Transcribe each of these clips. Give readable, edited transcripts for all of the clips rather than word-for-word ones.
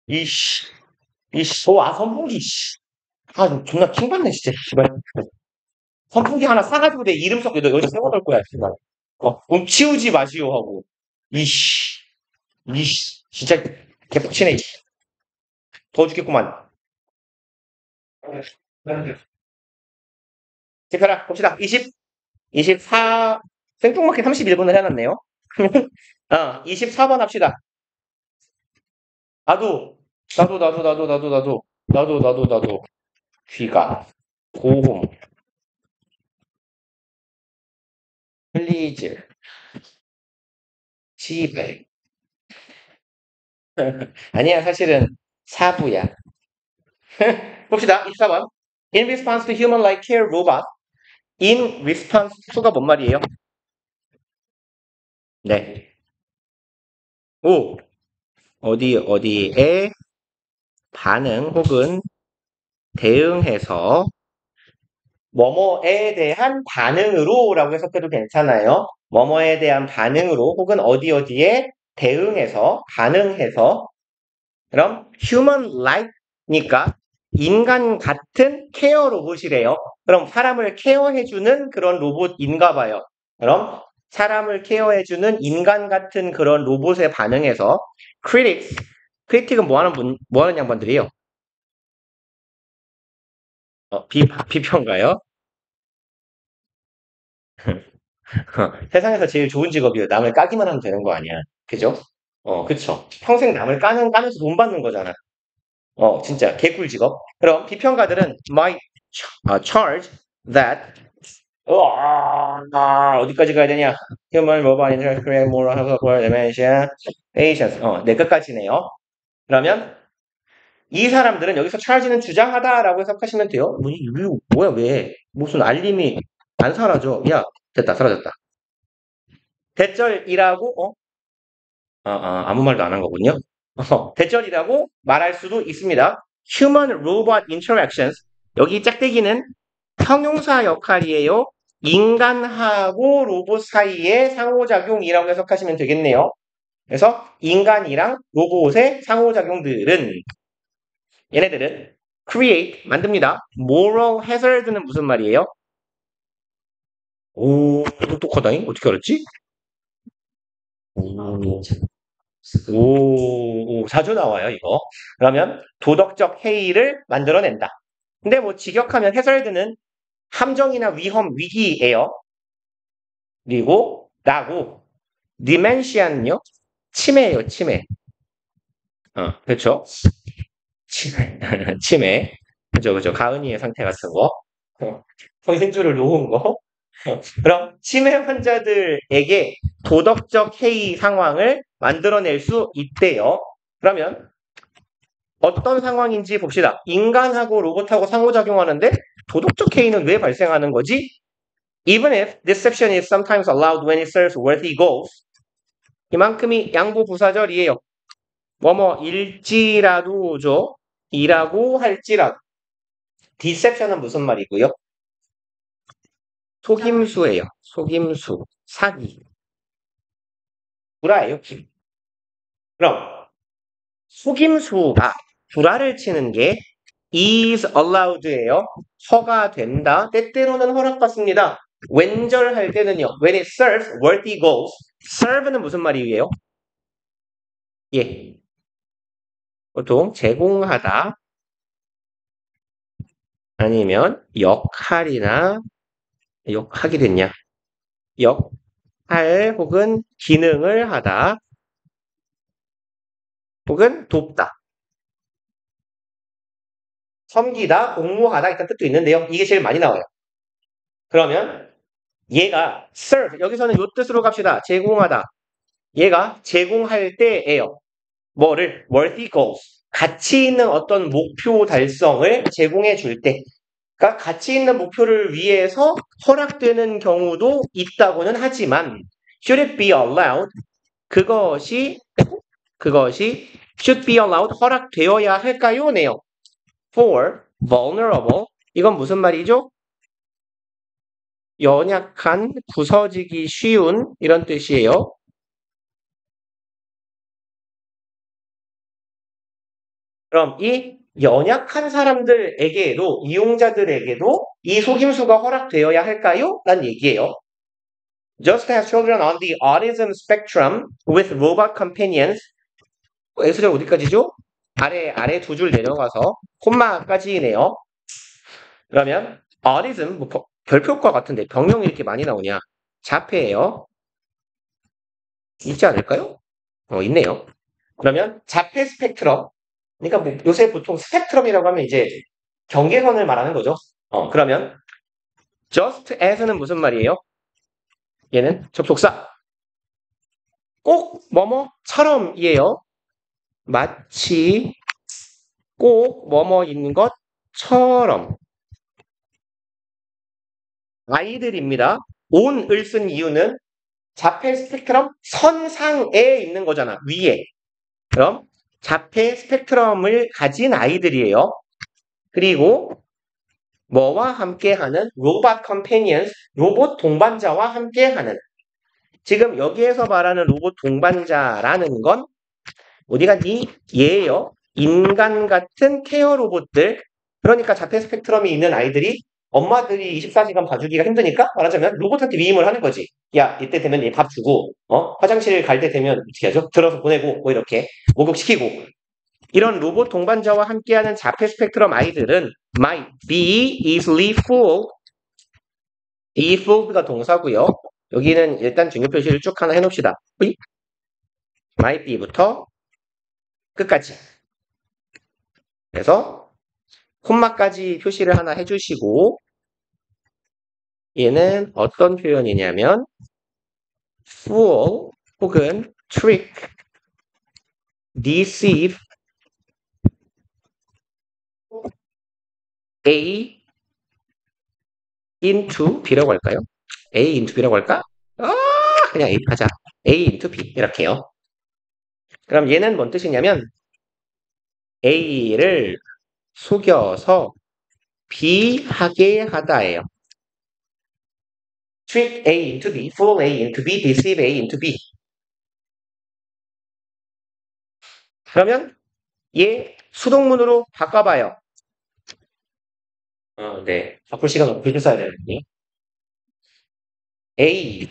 이씨, 선풍기, 씨. 존나 킹받네, 진짜, 씨발. 선풍기 하나 싸가지고 내 이름 써, 너 여기다 세워놓을 거야, 씨발. 치우지 마시오, 하고. 이씨, 진짜, 개빡치네, 이씨. 더워 죽겠구만. 제펴라, 봅시다. 24, 생뚱맞게 31분을 해놨네요. 24번 합시다. 나도. 귀가, 고홈, 플리즈, 집에. 아니야, 사실은 사부야. 봅시다. 24번. In response to human-like care robot. In response to가 뭔 말이에요? 네. 어디에 반응 혹은 대응해서 뭐뭐에 대한 반응으로라고 해석해도 괜찮아요. 뭐뭐에 대한 반응으로 혹은 어디에 대응해서 반응해서 그럼 human like니까 인간 같은 케어 로봇이래요. 그럼 사람을 케어해주는 그런 로봇인가 봐요. 그럼 사람을 케어해주는 인간 같은 그런 로봇에 반응해서 critic은 뭐 하는 양반들이에요? 비평가요? 세상에서 제일 좋은 직업이에요. 남을 까기만 하면 되는 거 아니야. 그죠? 그쵸. 평생 남을 까면서 돈 받는 거잖아. 진짜 개꿀 직업. 그럼 비평가들은 might charge that 어디까지 가야 되냐? Human robot interaction create more helpful dimension patience. 네 끝까지네요. 그러면 이 사람들은 여기서 charge는 주장하다라고 해석하시면 돼요. 뭐야 왜? 무슨 알림이 안 사라져? 야 됐다 사라졌다. 대절이라고 아무 말도 안 한 거군요. 대절이라고 말할 수도 있습니다. Human Robot Interactions. 여기 짝대기는 형용사 역할이에요. 인간하고 로봇 사이의 상호작용이라고 해석하시면 되겠네요. 그래서 인간이랑 로봇의 상호작용들은 얘네들은 create 만듭니다. moral hazard는 무슨 말이에요? 똑똑하다잉? 어떻게 알았지? 자주 나와요, 이거. 그러면 도덕적 해이를 만들어낸다. 근데 뭐 직역하면 해설드는 함정이나 위험, 위기예요. 그리고 라고 디멘시아는요? 치매예요, 치매. 그렇죠. 치매. 그죠. 가은이의 상태 같은 거. 성신줄을 놓은 거. 그럼 치매 환자들에게 도덕적 해이 상황을 만들어낼 수 있대요. 그러면 어떤 상황인지 봅시다. 인간하고 로봇하고 상호작용하는데 도덕적 해이는 왜 발생하는 거지? Even if deception is sometimes allowed when it serves worthy goals. 이만큼이 양보부사절이에요. 일지라도죠. 이라고 할지라도. deception은 무슨 말이고요? 속임수예요. 속임수. 사기. 불화예요. 그럼 속임수가 불화를 치는 게 is allowed예요. 허가된다. 때때로는 허락받습니다. 왼절할 때는요. When it serves worthy goals. serve는 무슨 말이에요? 예. 보통 제공하다 아니면 역하게 됐냐? 역할 혹은 기능을 하다 혹은 돕다. 섬기다, 공모하다 이런 뜻도 있는데요. 이게 제일 많이 나와요. 그러면 얘가 serve 여기서는 요 뜻으로 갑시다. 제공하다. 얘가 제공할 때예요. 뭐를? worthy goals. 가치 있는 어떤 목표 달성을 제공해 줄 때. 그러니까 가치 있는 목표를 위해서 허락되는 경우도 있다고는 하지만 should it be allowed? 그것이 should be allowed 허락되어야 할까요? 네요. for vulnerable 이건 무슨 말이죠? 연약한, 부서지기 쉬운 이런 뜻이에요. 그럼 이 연약한 사람들에게도, 이용자들에게도 이 속임수가 허락되어야 할까요? 라는 얘기예요. Just as children on the autism spectrum with robot companions. S절 어디까지죠? 아래 두 줄 내려가서 콤마까지네요. 그러면 autism 뭐 별표과 같은데 병명이 이렇게 많이 나오냐? 자폐예요. 있지 않을까요? 있네요. 그러면 자폐 스펙트럼. 그러니까 뭐 요새 보통 스펙트럼이라고 하면 이제 경계선을 말하는 거죠. 그러면 just as는 무슨 말이에요? 얘는 접속사. 꼭 뭐뭐처럼이에요. 마치 꼭 뭐뭐 있는 것처럼. 아이들입니다. on을 쓴 이유는 자폐 스펙트럼 선상에 있는 거잖아. 위에. 그럼 자폐 스펙트럼을 가진 아이들이에요. 그리고 뭐와 함께하는 로봇 컴패니언스, 로봇 동반자와 함께하는. 지금 여기에서 말하는 로봇 동반자라는 건 어디 갔니? 얘예요. 인간 같은 케어 로봇들. 그러니까 자폐 스펙트럼이 있는 아이들이 엄마들이 24시간 봐주기가 힘드니까 말하자면 로봇한테 위임을 하는 거지. 야, 이때 되면 얘 밥 주고, 화장실 갈 때 되면 어떻게 하죠? 들어서 보내고, 뭐 이렇게 목욕시키고. 이런 로봇 동반자와 함께하는 자폐 스펙트럼 아이들은 might be easily fooled. 이 fooled가 동사고요. 여기는 일단 중요 표시를 쭉 하나 해놓읍시다. might be부터 끝까지. 그래서 콤마까지 표시를 하나 해주시고 얘는 어떤 표현이냐면 fool 혹은 trick, deceive, A into B라고 할까요? A into B라고 할까? 그냥 A 하자. A into B 이렇게요. 그럼 얘는 뭔 뜻이냐면 A를 속여서 B 하게 하다예요. trick A into B, fool A into B, deceive A into B. 그러면 얘 수동문으로 바꿔봐요. 네. 바꿀 시간 없고 글자 써야 되는데. A.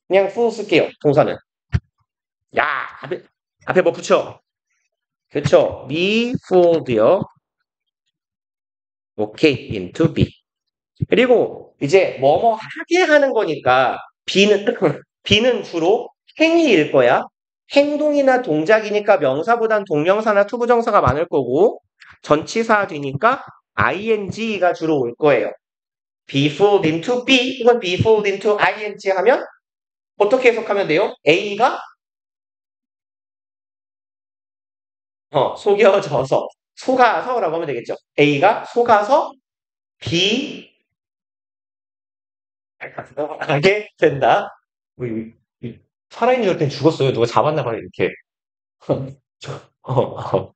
그냥 fool 쓸게요. 동사는. 야, 앞에 뭐 붙여? 그쵸? be fooled요. 오케이, into be. 그리고 이제 뭐뭐 하게 하는 거니까 B는 주로 행위일 거야. 행동이나 동작이니까 명사보단 동명사나 투부정사가 많을 거고 전치사 뒤니까 ing가 주로 올 거예요. be fooled into be 혹은 be fooled into ing 하면 어떻게 해석하면 돼요? A가 속아서라고 하면 되겠죠. A가 속아서 B 하게 된다. 살아있는 줄 때는 죽었어요. 누가 잡았나 봐요, 이렇게. 어, 어.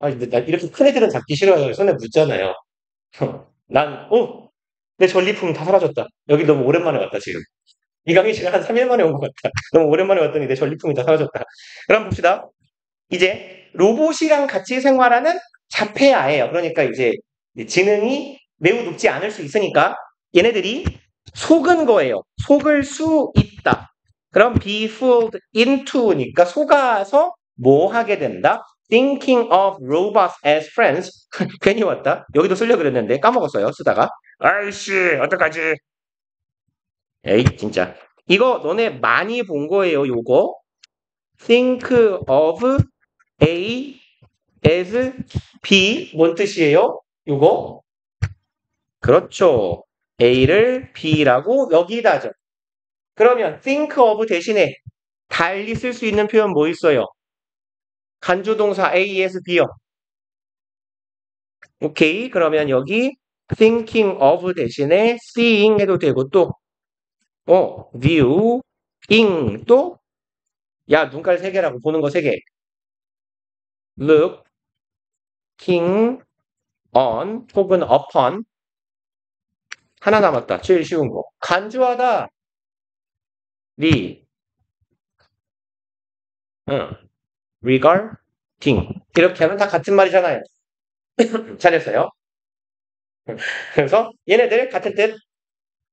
근데 나 이렇게 큰 애들은 잡기 싫어요. 손에 묻잖아요. 내 전리품 다 사라졌다. 여기 너무 오랜만에 왔다, 지금. 이 강의실에 한 3일 만에 온 것 같다. 너무 오랜만에 왔더니 내 전리품이 다 사라졌다. 그럼 봅시다. 이제 로봇이랑 같이 생활하는 자폐아예요. 그러니까 이제 지능이 매우 높지 않을 수 있으니까 얘네들이 속은 거예요. 속을 수 있다. 그럼 be fooled into니까 속아서 뭐 하게 된다? Thinking of robots as friends. 괜히 왔다. 여기도 쓰려고 그랬는데 까먹었어요. 쓰다가. 아이씨 어떡하지? 에이 진짜. 이거 너네 많이 본 거예요. 요거. Think of A as B 뭔 뜻이에요? 요거? 그렇죠. A를 B라고 여기다죠. 그러면 think of 대신에 달리 쓸 수 있는 표현 뭐 있어요? 간주동사 A as B요. 오케이. 그러면 여기 thinking of 대신에 seeing 해도 되고 또 viewing 또 야 눈깔 세 개라고 보는 거 세 개. looking on 혹은 upon 하나 남았다. 제일 쉬운 거. 간주하다. 리, regard, 이렇게 하면 다 같은 말이잖아요. 잘했어요. 그래서 얘네들 같은 뜻.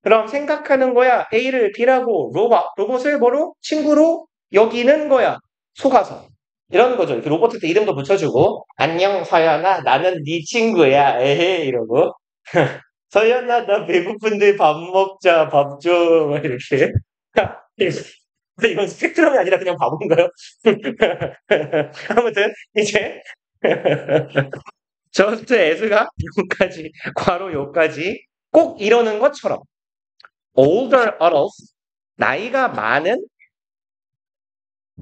그럼 생각하는 거야. A를 B라고 로봇을 뭐로? 친구로 여기는 거야. 속아서. 이런 거죠. 이렇게 로봇한테 이름도 붙여주고 안녕 서연아 나는 네 친구야. 에헤 이러고 서연아 나 배고픈데 밥 먹자 밥 줘. 막 이렇게. 근데 이건 스펙트럼이 아니라 그냥 바본가요? 아무튼 이제 저스트 에스가 요까지 괄호 요까지 꼭 이러는 것처럼 older adults 나이가 많은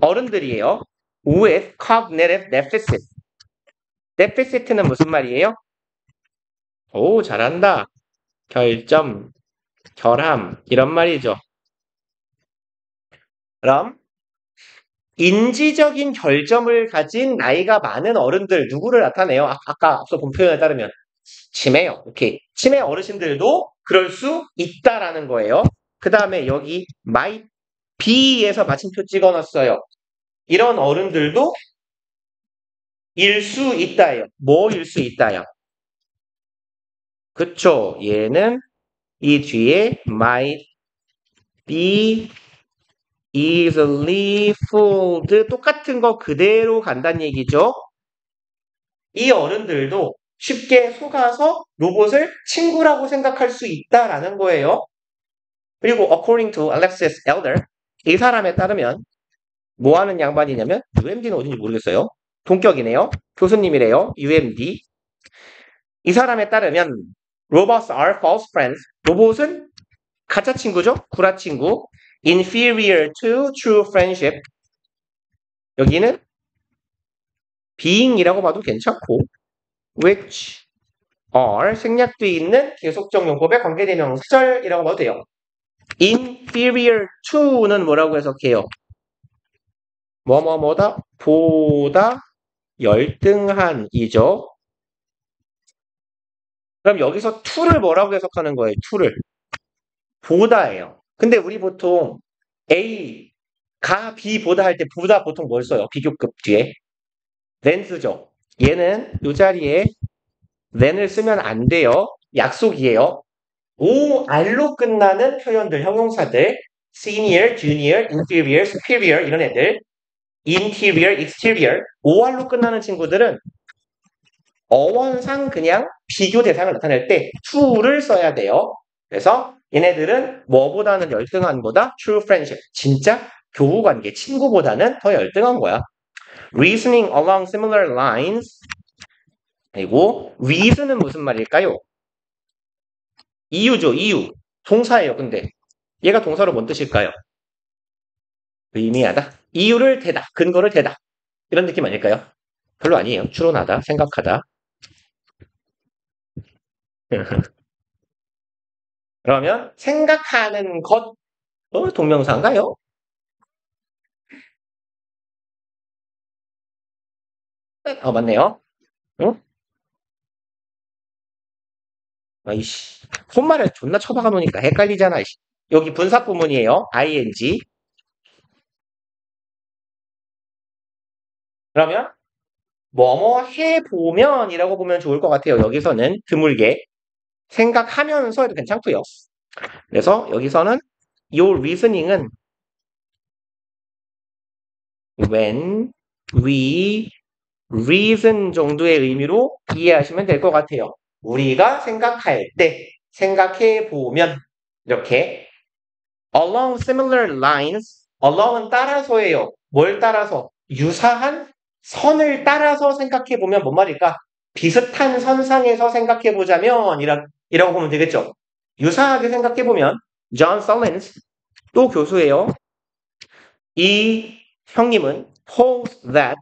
어른들이에요. with cognitive deficit. deficit는 무슨 말이에요? 오 잘한다. 결점, 결함 이런 말이죠. 그럼 인지적인 결점을 가진 나이가 많은 어른들 누구를 나타내요? 아까 앞서 본 표현에 따르면 치매요. 오케이. 치매 어르신들도 그럴 수 있다라는 거예요. 그 다음에 여기 might be에서 마침표 찍어놨어요. 이런 어른들도 일 수 있다예요. 뭐일 수 있다요? 그쵸. 얘는 이 뒤에 might be easily fooled 똑같은 거 그대로 간다는 얘기죠. 이 어른들도 쉽게 속아서 로봇을 친구라고 생각할 수 있다라는 거예요. 그리고 according to Alexis Elder 이 사람에 따르면 뭐 하는 양반이냐면 UMD는 어딘지 모르겠어요. 동격이네요. 교수님이래요. UMD. 이 사람에 따르면 robots are false friends. 로봇은 가짜 친구죠. 구라 친구. inferior to true friendship. 여기는 being이라고 봐도 괜찮고 which are 생략돼 있는 계속적 용법의 관계대명 사절이라고 봐도 돼요. inferior to는 뭐라고 해석해요? 뭐뭐뭐다 보다 열등한이죠. 그럼 여기서 to를 뭐라고 해석하는 거예요? to를 보다예요. 근데 우리 보통 A가 B보다 할 때 보다 보통 뭘 써요? 비교급 뒤에 than 쓰죠. 얘는 이 자리에 than을 쓰면 안 돼요. 약속이에요. OR로 끝나는 표현들, 형용사들 senior, junior, inferior, superior 이런 애들 interior, exterior OR로 끝나는 친구들은 어원상 그냥 비교 대상을 나타낼 때 to를 써야 돼요. 그래서 얘네들은 뭐보다는 열등한보다 true friendship 진짜 교우관계, 친구보다는 더 열등한 거야. reasoning along similar lines 그리고 reason은 무슨 말일까요? 이유죠, 이유. 동사예요, 근데. 얘가 동사로 뭔 뜻일까요? 의미하다. 이유를 대다, 근거를 대다. 이런 느낌 아닐까요? 별로 아니에요. 추론하다, 생각하다. 그러면 생각하는 것, 동명사인가요? 맞네요. 응? 아이씨. 손말에 존나 쳐박아 놓으니까 헷갈리잖아, 이씨. 여기 분사 부문이에요. ing. 그러면 뭐뭐 해보면이라고 보면 좋을 것 같아요. 여기서는 드물게 생각하면서 해도 괜찮고요. 그래서 여기서는 요 reasoning은 when we reason 정도의 의미로 이해하시면 될 것 같아요. 우리가 생각할 때, 생각해 보면 이렇게 along similar lines, along은 따라서예요. 뭘 따라서? 유사한 선을 따라서 생각해 보면 뭔 말일까? 비슷한 선상에서 생각해 보자면 이라고 보면 되겠죠. 유사하게 생각해 보면 John Sullins 또 교수예요. 이 형님은 holds that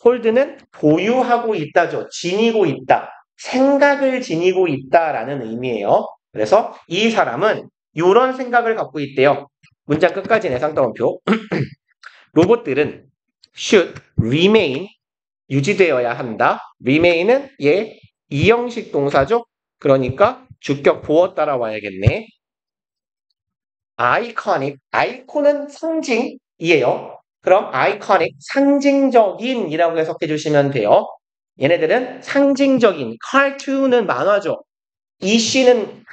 hold는 보유하고 있다죠. 지니고 있다. 생각을 지니고 있다라는 의미예요. 그래서 이 사람은 이런 생각을 갖고 있대요. 문장 끝까지 내상 따옴표. 로봇들은 should remain 유지되어야 한다. remain은 얘 이형식 동사죠. 그러니까 주격 보어 따라와야겠네. iconic, 아이콘은 상징이에요. 그럼 iconic, 상징적인이라고 해석해 주시면 돼요. 얘네들은 상징적인, cartoon은 만화죠. 이 씨는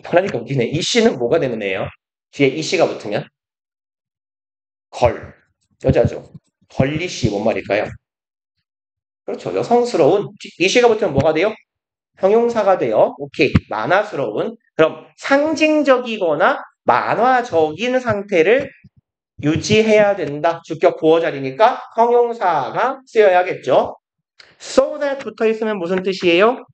말하니까 웃기네. 이 씨는 뭐가 되는 애예요? 뒤에 이 씨가 붙으면 걸, 여자죠. 걸리 씨 뭔 말일까요? 그렇죠. 여성스러운 이 씨가 붙으면 뭐가 돼요? 형용사가 돼요. 오케이. 만화스러운. 그럼 상징적이거나 만화적인 상태를 유지해야 된다. 주격 보어자리니까 형용사가 쓰여야겠죠. So that 붙어 있으면 무슨 뜻이에요?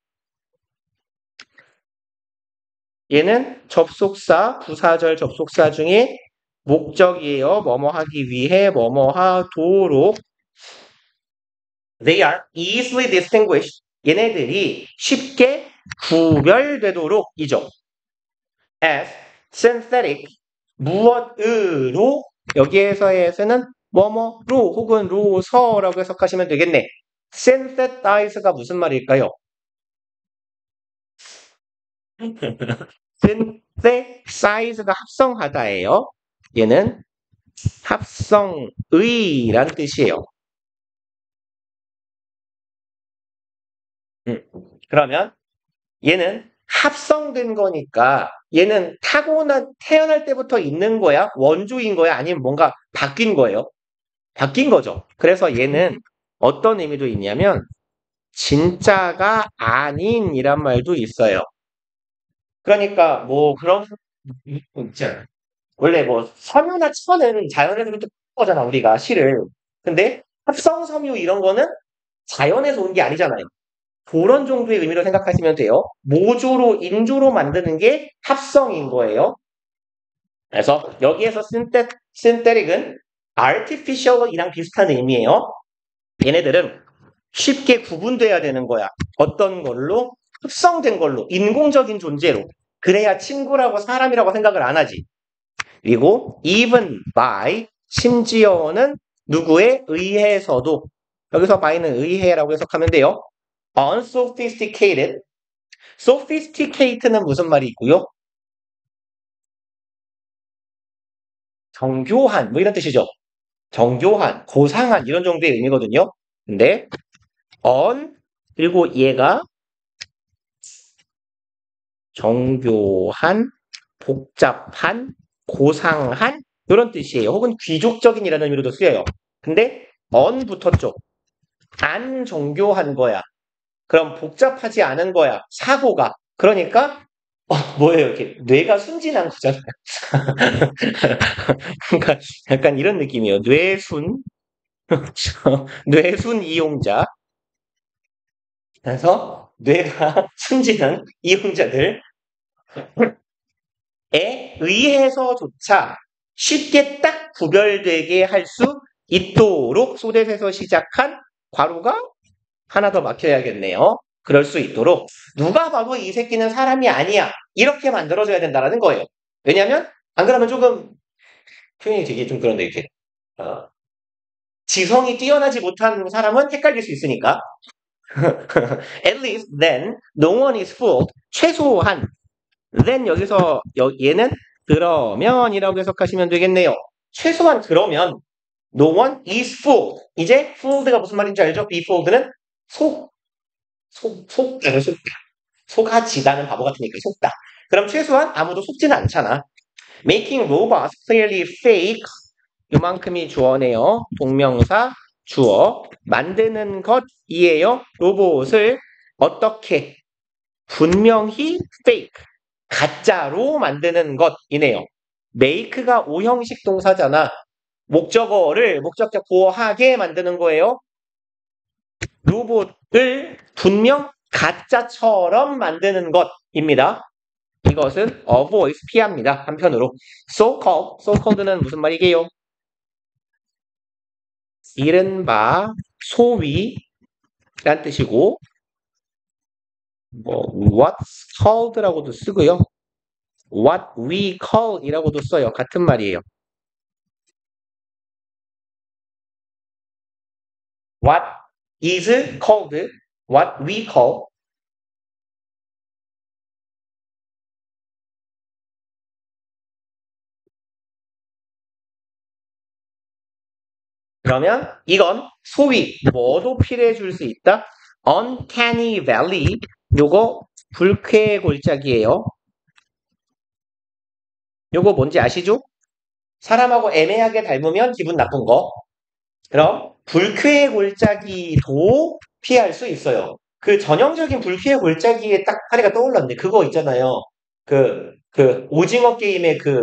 얘는 접속사, 부사절 접속사 중에 목적이에요. 뭐뭐 하기 위해, 뭐뭐 하도록. They are easily distinguished. 얘네들이 쉽게 구별되도록이죠. As synthetic, 무엇으로, 여기에서의 는 뭐뭐로 혹은 로서라고 해석하시면 되겠네. synthesize가 무슨 말일까요? synthesize가 합성하다예요. 얘는 합성의란 뜻이에요. 그러면 얘는 합성된 거니까 얘는 태어날 때부터 있는 거야? 원조인 거야? 아니면 뭔가 바뀐 거예요? 바뀐 거죠. 그래서 얘는 어떤 의미도 있냐면 진짜가 아닌이란 말도 있어요. 그러니까 뭐 그런 거 있잖아요. 원래 뭐 섬유나 천은 자연에서 거잖아 우리가 실을. 근데 합성 섬유 이런 거는 자연에서 온 게 아니잖아요. 그런 정도의 의미로 생각하시면 돼요. 모조로 인조로 만드는 게 합성인 거예요. 그래서 여기에서 synthetic은 artificial이랑 비슷한 의미예요. 얘네들은 쉽게 구분돼야 되는 거야. 어떤 걸로? 합성된 걸로, 인공적인 존재로. 그래야 친구라고 사람이라고 생각을 안 하지. 그리고 even by, 심지어는 누구에 의해서도. 여기서 by는 의해라고 해석하면 돼요. unsophisticated, sophisticated는 무슨 말이 있고요? 정교한, 뭐 이런 뜻이죠. 정교한, 고상한 이런 정도의 의미거든요. 근데 on 그리고 얘가 정교한, 복잡한, 고상한 이런 뜻이에요. 혹은 귀족적인이라는 의미로도 쓰여요. 근데 on 붙었죠. 안 정교한 거야. 그럼 복잡하지 않은 거야. 사고가. 그러니까 뭐예요? 이렇게 뇌가 순진한 거잖아요. 그러니까 약간 이런 느낌이에요. 뇌순 이용자. 그래서 뇌가 순진한 이용자들 에 의해서조차 쉽게 딱 구별되게 할 수 있도록 소댓에서 시작한 괄호가 하나 더 막혀야겠네요. 그럴 수 있도록 누가 봐도 이 새끼는 사람이 아니야. 이렇게 만들어줘야 된다는 거예요. 왜냐하면 안 그러면 조금 표현이 되게 좀 그런데 이렇게 어, 지성이 뛰어나지 못한 사람은 헷갈릴 수 있으니까 at least then no one is fooled. 최소한 then 여기서 얘는 그러면이라고 해석하시면 되겠네요. 최소한 그러면 no one is fooled. 이제 fooled가 무슨 말인지 알죠? be fooled는 속아지다는 바보 같으니까 속다. 그럼 최소한 아무도 속지는 않잖아. Making robots clearly fake. 요만큼이 주어네요. 동명사 주어. 만드는 것이에요. 로봇을 어떻게 분명히 fake. 가짜로 만드는 것이네요. make가 오형식 동사잖아. 목적어를 목적격 보호하게 만드는 거예요. 로봇을 분명 가짜처럼 만드는 것입니다. 이것은 avoid, 피합니다. 한편으로 so-called는 무슨 말이게요? 이른바 소위란 뜻이고 뭐 what's called라고도 쓰고요. what we call이라고도 써요. 같은 말이에요. what is called, what we call. 그러면 이건 소위 뭐도 필요해 줄 수 있다? uncanny valley. 요거 불쾌의 골짜기예요. 요거 뭔지 아시죠? 사람하고 애매하게 닮으면 기분 나쁜 거. 그럼 불쾌의 골짜기도 피할 수 있어요. 그 전형적인 불쾌의 골짜기에 딱 하나가 떠올랐는데 그거 있잖아요. 그 오징어 게임의 그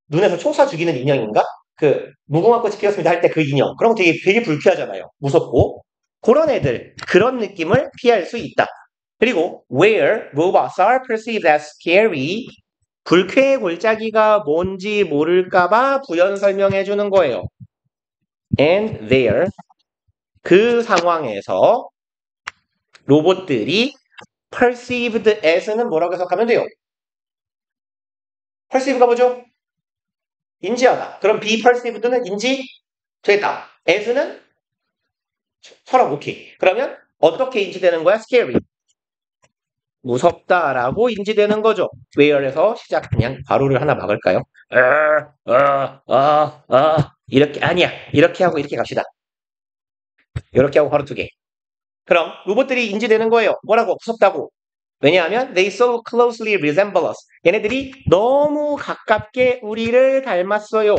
눈에서 총 쏴 죽이는 인형인가? 그 무궁화 꽃이 피었습니다 할 때 그 인형. 그런 거 되게 불쾌하잖아요. 무섭고. 그런 애들, 그런 느낌을 피할 수 있다. 그리고 where robots are perceived as scary. 불쾌의 골짜기가 뭔지 모를까봐 부연 설명해 주는 거예요. And there. 그 상황에서 로봇들이 perceived as는 뭐라고 해석하면 돼요? perceive가 뭐죠? 인지하다. 그럼 be perceived는 인지되다. as는 서랍 오케이. 그러면 어떻게 인지되는 거야? scary. 무섭다라고 인지되는 거죠. where에서 시작 그냥 괄호를 하나 막을까요? 이렇게 아니야. 이렇게 하고 이렇게 갑시다. 이렇게 하고 괄호 2개. 그럼 로봇들이 인지되는 거예요. 뭐라고? 무섭다고. 왜냐하면 they so closely resemble us. 얘네들이 너무 가깝게 우리를 닮았어요.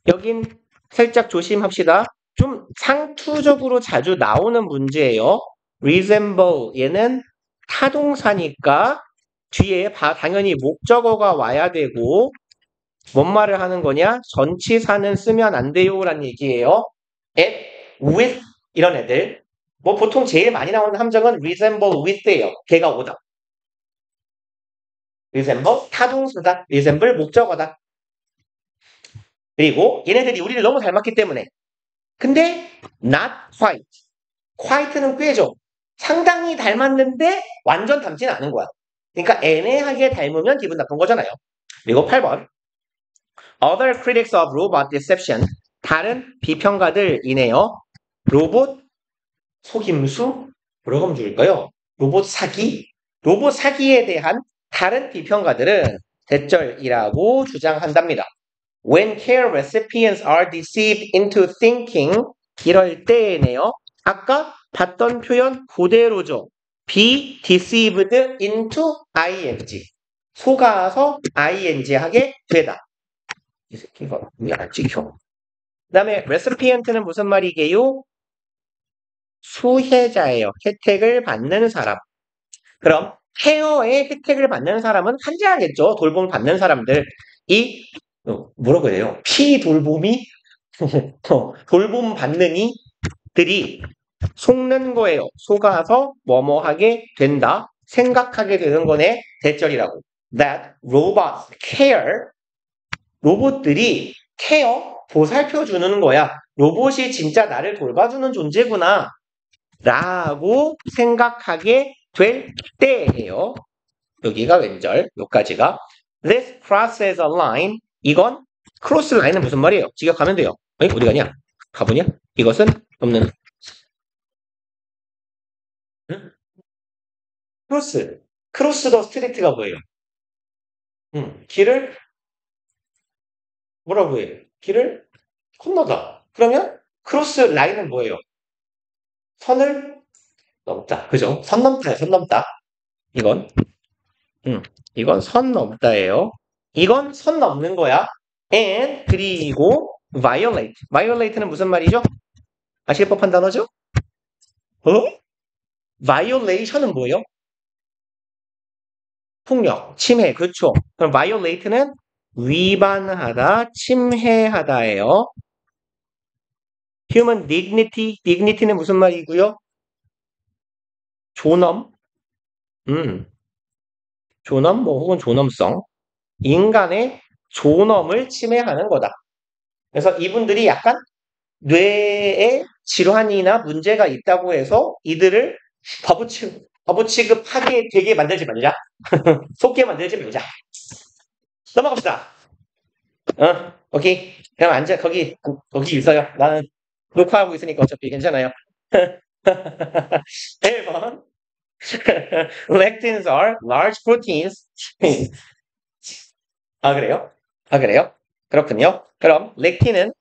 여긴 살짝 조심합시다. 좀 상투적으로 자주 나오는 문제예요. resemble 얘는 타동사니까 뒤에 당연히 목적어가 와야 되고 뭔 말을 하는 거냐? 전치사는 쓰면 안 돼요라는 얘기예요. at, with 이런 애들. 뭐 보통 제일 많이 나오는 함정은 resemble with예요. 걔가 오다. resemble 타동사다. resemble 목적어다. 그리고 얘네들이 우리를 너무 닮았기 때문에 근데 not quite. quite는 꽤죠. 상당히 닮았는데 완전 닮지는 않은 거야. 그러니까 애매하게 닮으면 기분 나쁜 거잖아요. 그리고 8번. Other critics of robot deception. 다른 비평가들이네요. 로봇 속임수? 뭐라고 하면 좋을까요? 로봇 사기? 로봇 사기에 대한 다른 비평가들은 대절이라고 주장한답니다. When care recipients are deceived into thinking 이럴 때에네요. 아까 봤던 표현 그대로죠. be deceived into ing 속아서 ing 하게 되다. 이 새끼가 왜 안 찍혀? 그 다음에 recipient는 무슨 말이게요? 수혜자예요. 혜택을 받는 사람. 그럼 케어의 혜택을 받는 사람은 한제하겠죠. 돌봄을 받는 사람들. 이 뭐라고 해요? 피돌봄이 돌봄 받는 이들이 속는 거예요. 속아서 뭐뭐하게 된다. 생각하게 되는 거네. 대절이라고. That robots care. 로봇들이 케어, 보살펴 주는 거야. 로봇이 진짜 나를 돌봐주는 존재구나. 라고 생각하게 될 때예요. 여기가 왼절, 여기까지가. This crosses a line. 이건 크로스 라인은 무슨 말이에요? 직역하면 돼요. 어디 가냐? 가보냐? 이것은 없는. 응? 크로스 더 스트리트가 뭐예요? 길을 뭐라고 해요? 길을 건너다. 그러면 크로스 라인은 뭐예요? 선을 넘다. 그죠? 선 넘다예요. 선 넘다. 이건 이건 선 넘다예요. 이건 선 넘는 거야. And 그리고 violate. violate는 무슨 말이죠? 아실 법한 단어죠? 어? violation은 뭐예요? 폭력, 침해. 그렇죠. 그럼 violate는 위반하다, 침해하다예요. human dignity는 무슨 말이고요? 존엄, 존엄, 뭐 혹은 존엄성. 인간의 존엄을 침해하는 거다. 그래서 이분들이 약간 뇌에 질환이나 문제가 있다고 해서 이들을 바보 취급하게 되게 만들지 말자. 속게 만들지 말자. 넘어갑시다. 오케이. 그냥 앉아. 거기 있어요. 나는 녹화하고 있으니까 어차피 괜찮아요. 1번. Lectins are large proteins. 아, 그래요? 그렇군요. 그럼 렉틴은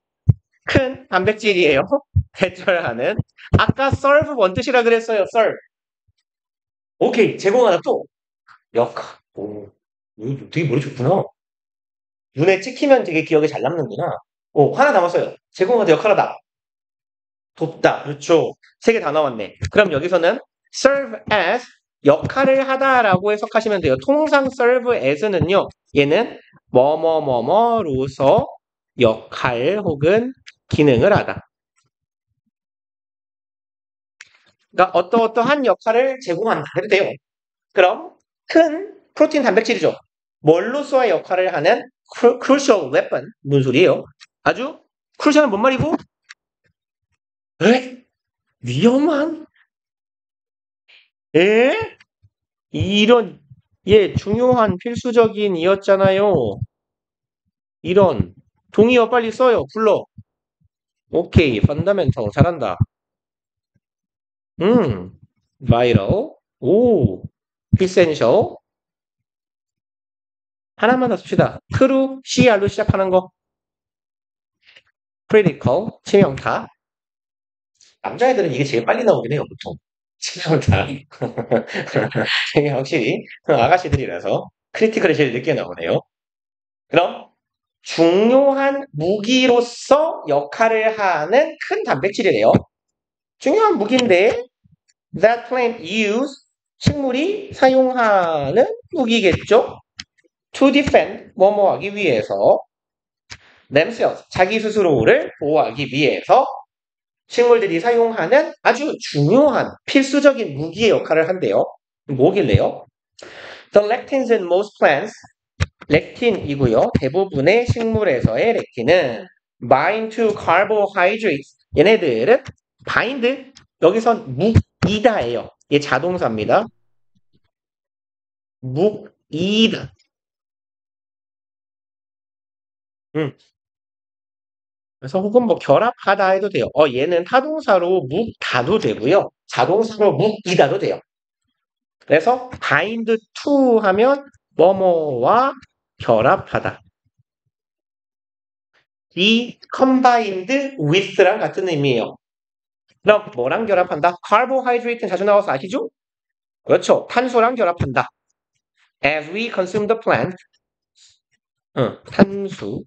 큰 단백질이에요. 배출하는. 아까 serve 뭔 뜻이라 그랬어요? serve. 오케이. 제공하다 또. 역할. 오, 되게 머리 좋구나. 눈에 찍히면 되게 기억에 잘 남는구나. 오, 하나 남았어요. 제공하다 역할하다. 돕다. 그렇죠. 세 개 다 나왔네. 그럼 여기서는 serve as 역할을 하다라고 해석하시면 돼요. 통상 serve as는요. 얘는 뭐뭐뭐뭐로서 역할 혹은 기능을 하다. 그러니까 어떠어떠한 역할을 제공한다 해도 돼요. 그럼 큰 프로틴 단백질이죠. 뭘로서의 역할을 하는 crucial weapon 무슨 소리예요? 아주 crucial은 뭔 말이고? 에? 위험한? 에? 이런 중요한 필수적인 이었잖아요. 이런 동의어 빨리 써요. 불러. 오케이. fundamental 잘한다. vital. 오. essential. 하나만 더 씁시다. true, cr로 시작하는 거. critical, 치명타. 남자애들은 이게 제일 빨리 나오긴 해요, 보통. 치명타. 이게 확실히 아가씨들이라서 크리티컬이 제일 늦게 나오네요. 그럼 중요한 무기로서 역할을 하는 큰 단백질이래요. 중요한 무기인데 that plant use 식물이 사용하는 무기겠죠? to defend 뭐뭐 하기 위해서 themselves 자기 스스로를 보호하기 위해서 식물들이 사용하는 아주 중요한 필수적인 무기의 역할을 한대요. 뭐길래요? The lectins in most plants 렉틴이고요. 대부분의 식물에서의 렉틴은 bind to carbohydrates. 얘네들은 bind 여기선 묵이다예요. 얘 자동사입니다. 묵이다. 그래서 혹은 뭐 결합하다 해도 돼요. 얘는 타동사로 묵다도 되고요. 자동사로 묵이다도 돼요. 그래서 bind to 하면 뭐뭐와 결합하다. be combined with랑 같은 의미예요. 그럼 뭐랑 결합한다? carbohydrate는 자주 나와서 아시죠? 그렇죠. 탄소랑 결합한다. As we consume the plant. 탄수.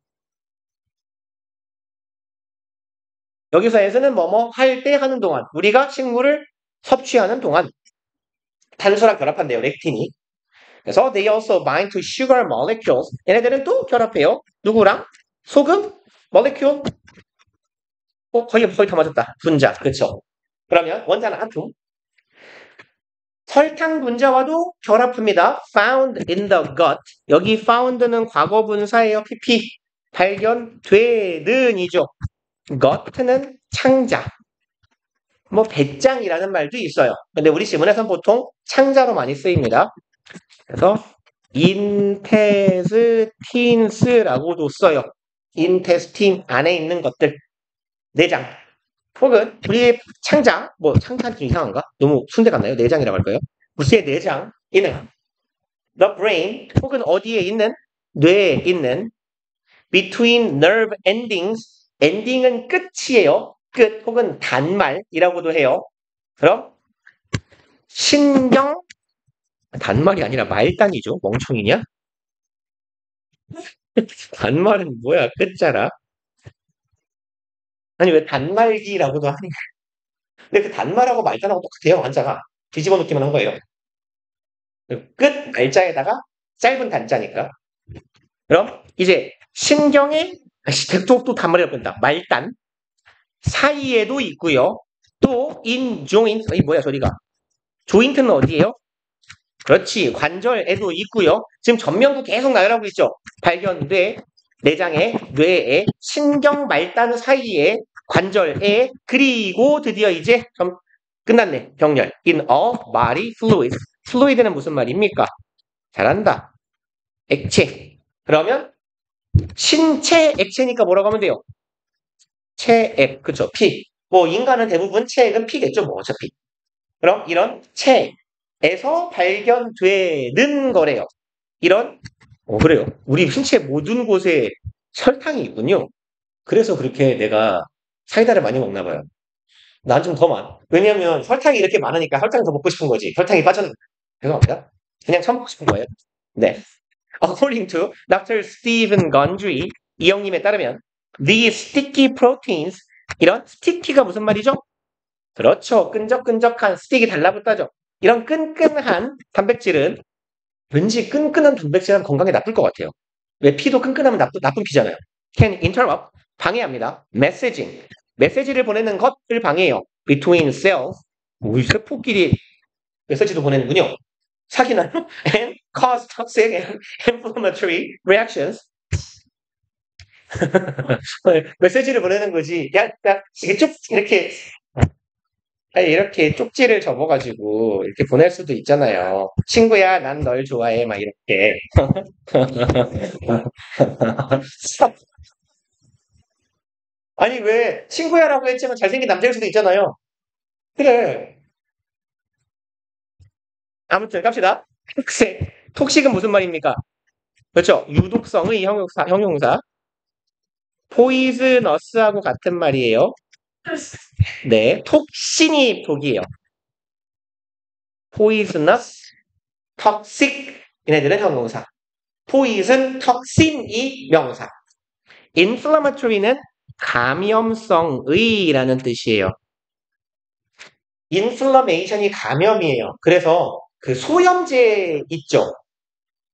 여기서 as는 뭐뭐 할 때 하는 동안 우리가 식물을 섭취하는 동안 탄소랑 결합한대요. 렉틴이. 그래서 they also bind to sugar molecules. 얘네들은 또 결합해요. 누구랑? 소금? molecule? 거의 다 맞았다. 분자. 그렇죠. 그러면 원자는 아톰. 설탕 분자와도 결합합니다. found in the gut. 여기 found는 과거 분사예요. pp. 발견되는이죠. gut는 창자. 뭐 배짱이라는 말도 있어요. 근데 우리 지문에서는 보통 창자로 많이 쓰입니다. 그래서 intestines라고도 써요. intestine 안에 있는 것들. 내장. 혹은 우리의 창자, 뭐 창자는 좀 이상한가? 너무 순대 같나요? 내장이라고 할까요? 우리의 내장, 있는 the brain, 혹은 어디에 있는 뇌에 있는 between nerve endings, 엔딩은 끝이에요. 끝 혹은 단말이라고도 해요. 그럼 신경 단말이 아니라 말단이죠. 멍청이냐? 단말은 뭐야? 끝자라. 아니 왜 단말기라고도 하니? 근데 그 단말하고 말단하고 똑같아요. 한자가 뒤집어 놓기만 한 거예요. 끝 말자에다가 짧은 단자니까. 그럼 이제 신경의 또 단말이라고 한다. 말단 사이에도 있고요. 또 in joint 이 뭐야 소리가? 조인트는 어디예요? 그렇지 관절에도 있고요. 지금 전면부 계속 나열하고 있죠. 발견돼 내장에 뇌에 신경 말단 사이에 관절에 그리고 드디어 이제 끝났네. 병렬 in a body fluid. fluid는 무슨 말입니까? 잘한다. 액체. 그러면 신체 액체니까 뭐라고 하면 돼요? 체액. 그쵸. 피. 뭐 인간은 대부분 체액은 피겠죠. 뭐 어차피. 그럼 이런 체에서 발견되는 거래요. 이런 그래요. 우리 신체 모든 곳에 설탕이 있군요. 그래서 그렇게 내가 사이다를 많이 먹나 봐요. 난 좀 더 많아. 왜냐면 설탕이 이렇게 많으니까 설탕이 더 먹고 싶은 거지. 설탕이 빠졌는. 죄송합니다. 그냥 처먹고 싶은 거예요. 네. According to Dr. Stephen Gundry, 이 형님에 따르면 these sticky proteins, 이런 스티키가 무슨 말이죠? 그렇죠. 끈적끈적한 스틱이 달라붙다죠. 이런 끈끈한 단백질은 왠지 끈끈한 단백질은 건강에 나쁠 것 같아요. 왜 피도 끈끈하면 나쁜 피잖아요. Can interrupt, 방해합니다. Messaging, 메시지를 보내는 것을 방해해요. Between cells, 우리 세포끼리 메시지도 보내는군요. 사기나요? And cause toxic and inflammatory reactions. 메시지를 보내는 거지. 야, 이게 쭉 이렇게 아니, 이렇게 쪽지를 접어가지고 이렇게 보낼 수도 있잖아요. 친구야, 난 널 좋아해, 막 이렇게. 아니, 왜 친구야라고 했지만 잘생긴 남자일 수도 있잖아요. 그래. 아무튼 갑시다. 톡식은 무슨 말입니까? 그렇죠. 유독성의 형용사. 포이즈너스하고 같은 말이에요. 네. 톡신이 독이에요. 포이즈너스, 턱식, 얘네들은 형용사. 포이즌, 턱신이 명사. inflammatory는 감염성의라는 뜻이에요. inflammation이 감염이에요. 그래서 그 소염제 있죠.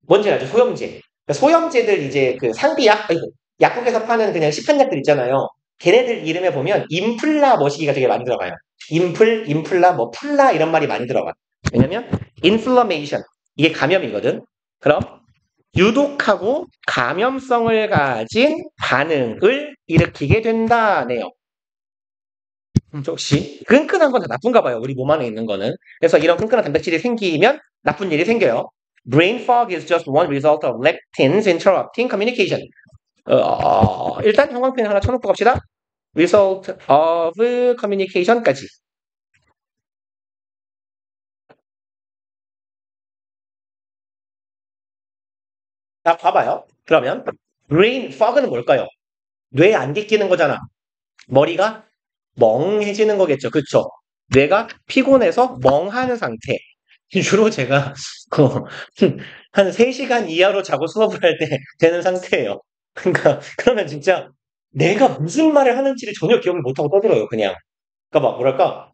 뭔지 알죠? 소염제. 소염제들 이제 그 상비약, 아이고, 약국에서 파는 그냥 시판약들 있잖아요. 걔네들 이름에 보면 인플라 머시기가 되게 많이 들어가요. 인플라, 뭐 플라 이런 말이 많이 들어가. 왜냐면 inflammation 이게 감염이거든. 그럼 유독하고 감염성을 가진 반응을 일으키게 된다네요. 혹시 끈끈한 건 다 나쁜가 봐요. 우리 몸 안에 있는 거는. 그래서 이런 끈끈한 단백질이 생기면 나쁜 일이 생겨요. Brain fog is just one result of lectins interrupting communication. 일단 형광펜 하나 쳐놓고 갑시다. Result of communication까지. 자, 봐봐요. 그러면 brain fog는 뭘까요? 뇌에 안개 끼는 거잖아. 머리가 멍해지는 거겠죠. 그렇죠? 뇌가 피곤해서 멍하는 상태. 주로 제가 한 3시간 이하로 자고 수업을 할 때 되는 상태예요. 그러니까 그러면 진짜 내가 무슨 말을 하는지를 전혀 기억을 못하고 떠들어요. 그냥. 그러니까 막 뭐랄까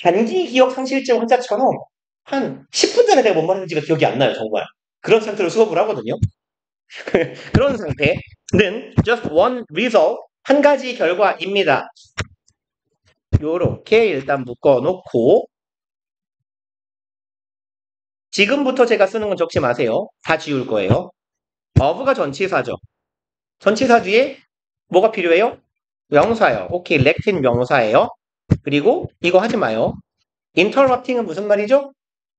단기 기억 상실증 환자처럼 한 10분 전에 내가 뭔 말했는지가 기억이 안 나요. 정말. 그런 상태로 수업을 하거든요. 그런 상태는 just one result, 한 가지 결과입니다. 요렇게 일단 묶어놓고 지금부터 제가 쓰는 건 적지 마세요. 다 지울 거예요. of가 전치사죠. 전치사 뒤에 뭐가 필요해요? 명사요. 오케이, 렉틴 명사예요. 그리고 이거 하지 마요. interrupting은 무슨 말이죠?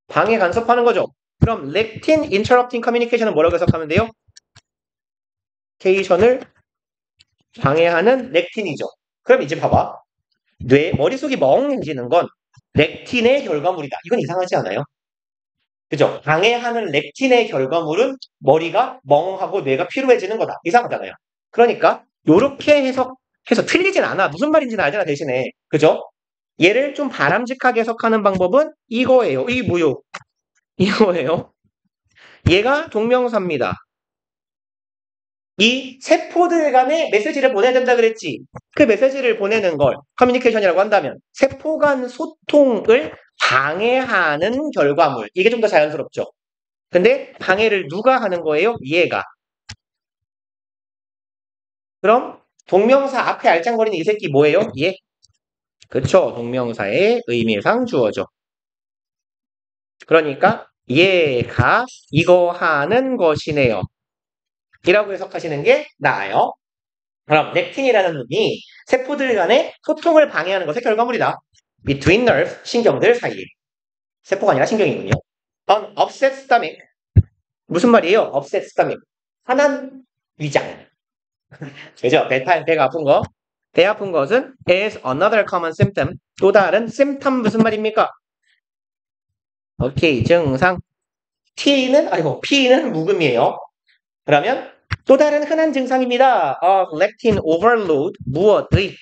방해 간섭하는 거죠. 그럼 lectin interrupting communication은 뭐라고 해석하면 돼요? 케이션을 방해하는 렉틴이죠. 그럼 이제 봐봐. 머릿속이 멍해지는 건 렉틴의 결과물이다. 이건 이상하지 않아요? 그죠? 방해하는 렉틴의 결과물은 머리가 멍하고 뇌가 피로해지는 거다. 이상하잖아요. 그러니까 요렇게 해서 틀리진 않아. 무슨 말인지는 알잖아 대신에. 그죠? 얘를 좀 바람직하게 해석하는 방법은 이거예요. 이 뭐요? 이거예요. 얘가 동명사입니다. 이 세포들 간에 메시지를 보내야 된다 그랬지. 그 메시지를 보내는 걸 커뮤니케이션이라고 한다면 세포 간 소통을 방해하는 결과물. 이게 좀 더 자연스럽죠. 근데 방해를 누가 하는 거예요? 얘가. 그럼 동명사 앞에 알짱거리는 이 새끼 뭐예요? 얘. 그쵸. 동명사의 의미상 주어죠. 그러니까 얘가 이거 하는 것이네요. 이라고 해석하시는 게 나아요. 그럼 렉틴이라는 놈이 세포들 간의 소통을 방해하는 것의 결과물이다. Between nerves, 신경들 사이에. 세포가 아니라 신경이군요. An upset stomach. 무슨 말이에요? upset stomach. 화난 위장. 그죠? 배가 아픈 거. 배 아픈 것은 is another common symptom. 또 다른 symptom 무슨 말입니까? 오케이, 증상. P는 묵음이에요. 그러면 또 다른 흔한 증상입니다. 렉틴 오버로드 무엇의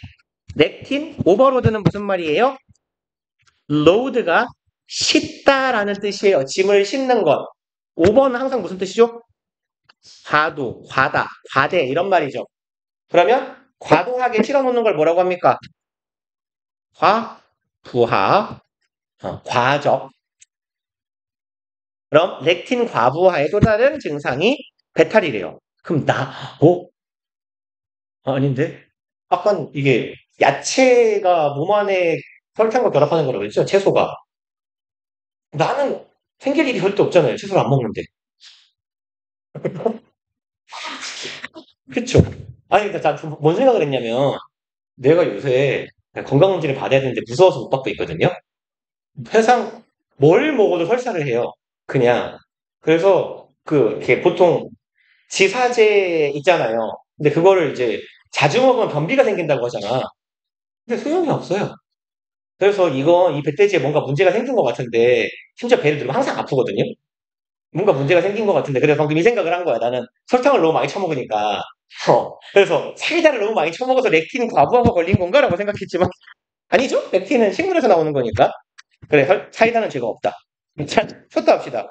렉틴 오버로드는 무슨 말이에요? 로드가 싣다라는 뜻이에요. 짐을 싣는 것. 오버는 항상 무슨 뜻이죠? 과도, 과다, 과대 이런 말이죠. 그러면 과도하게 실어놓는 걸 뭐라고 합니까? 부하, 과적. 그럼 렉틴 과부하의 또 다른 증상이 배탈이래요. 그럼 아닌데? 아까 이게 야채가 몸 안에 설탕과 결합하는 거라고 그랬죠? 채소가. 나는 생길 일이 절대 없잖아요. 채소를 안 먹는데. 그쵸? 아니, 그러니까 뭔 생각을 했냐면, 내가 요새 건강검진을 받아야 되는데 무서워서 못 받고 있거든요? 세상 뭘 먹어도 설사를 해요. 그냥. 그래서 이렇게 보통 지사제 있잖아요. 근데 그거를 이제 자주 먹으면 변비가 생긴다고 하잖아. 근데 소용이 없어요. 그래서 이 배돼지에 뭔가 문제가 생긴 것 같은데, 심지어 배를 들면 항상 아프거든요? 뭔가 문제가 생긴 것 같은데, 그래서 방금 이 생각을 한 거야. 나는 설탕을 너무 많이 쳐먹으니까. 그래서 사이다를 너무 많이 쳐먹어서 렉틴 과부하가 걸린 건가라고 생각했지만, 아니죠? 렉틴은 식물에서 나오는 거니까. 그래, 사이다는 죄가 없다. 자, 쳤다 합시다.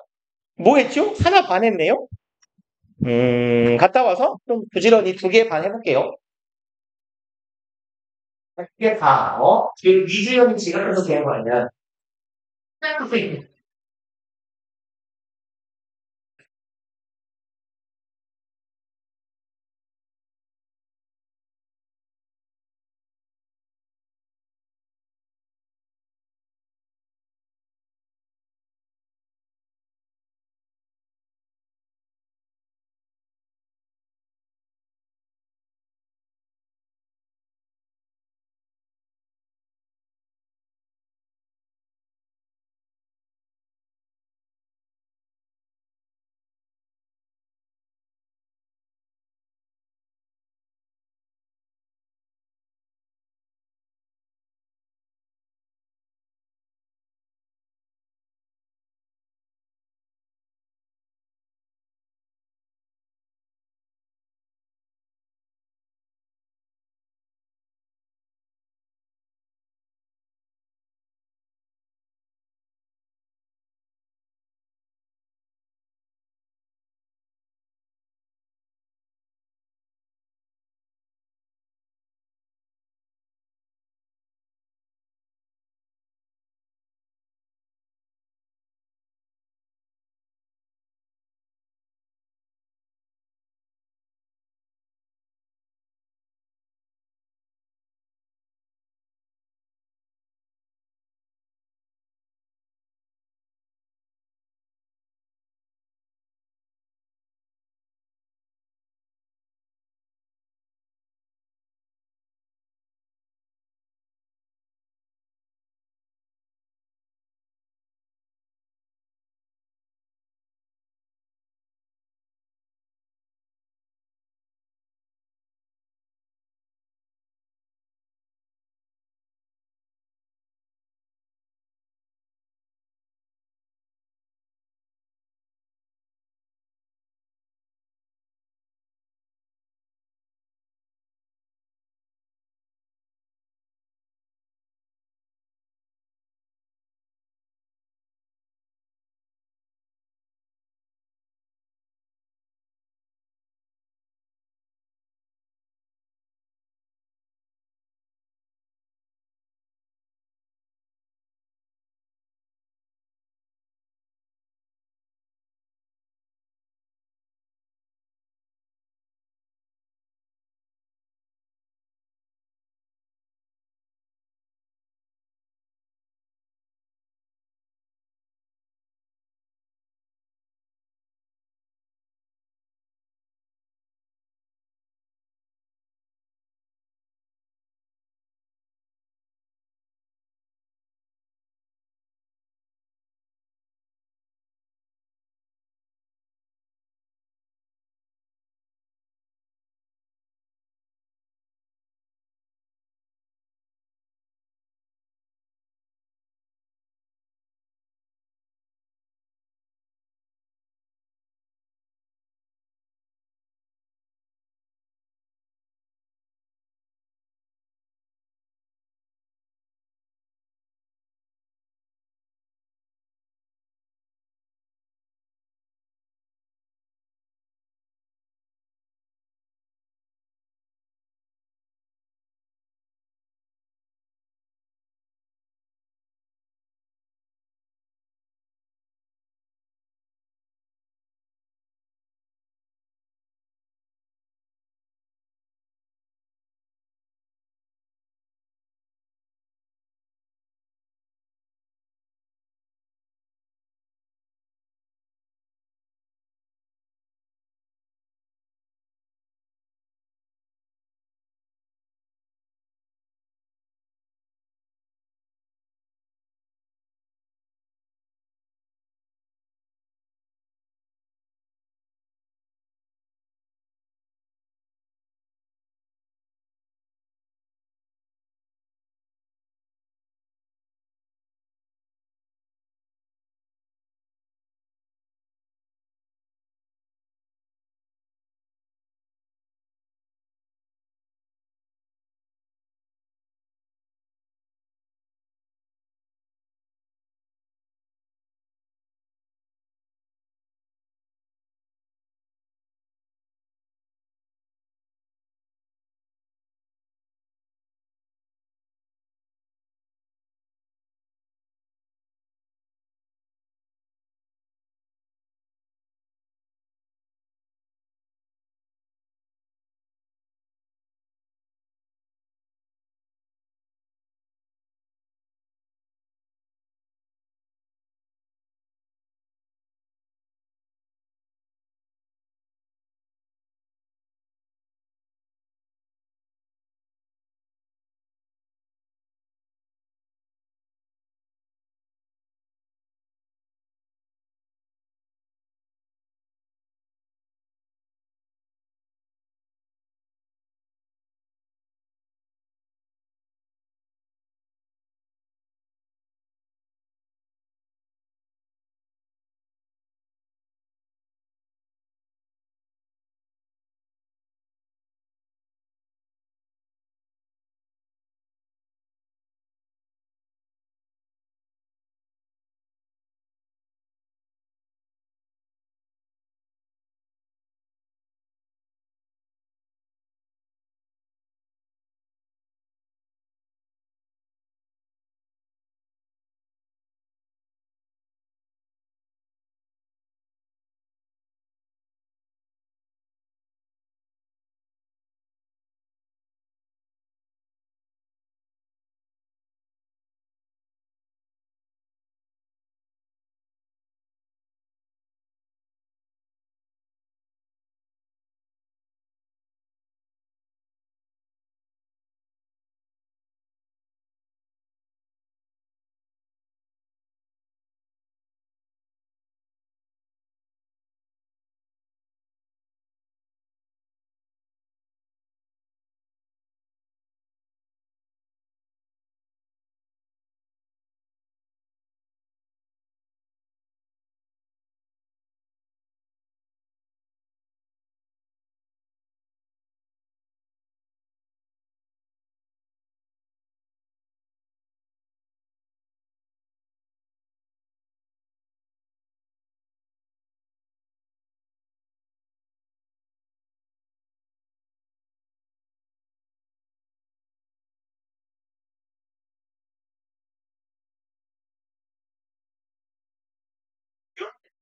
뭐 했죠? 하나 반 했네요? 갔다 와서 좀 부지런히 두 개 반 해볼게요. 두 개 다, 지금 이주연이 지각해서 되는 거 아니야?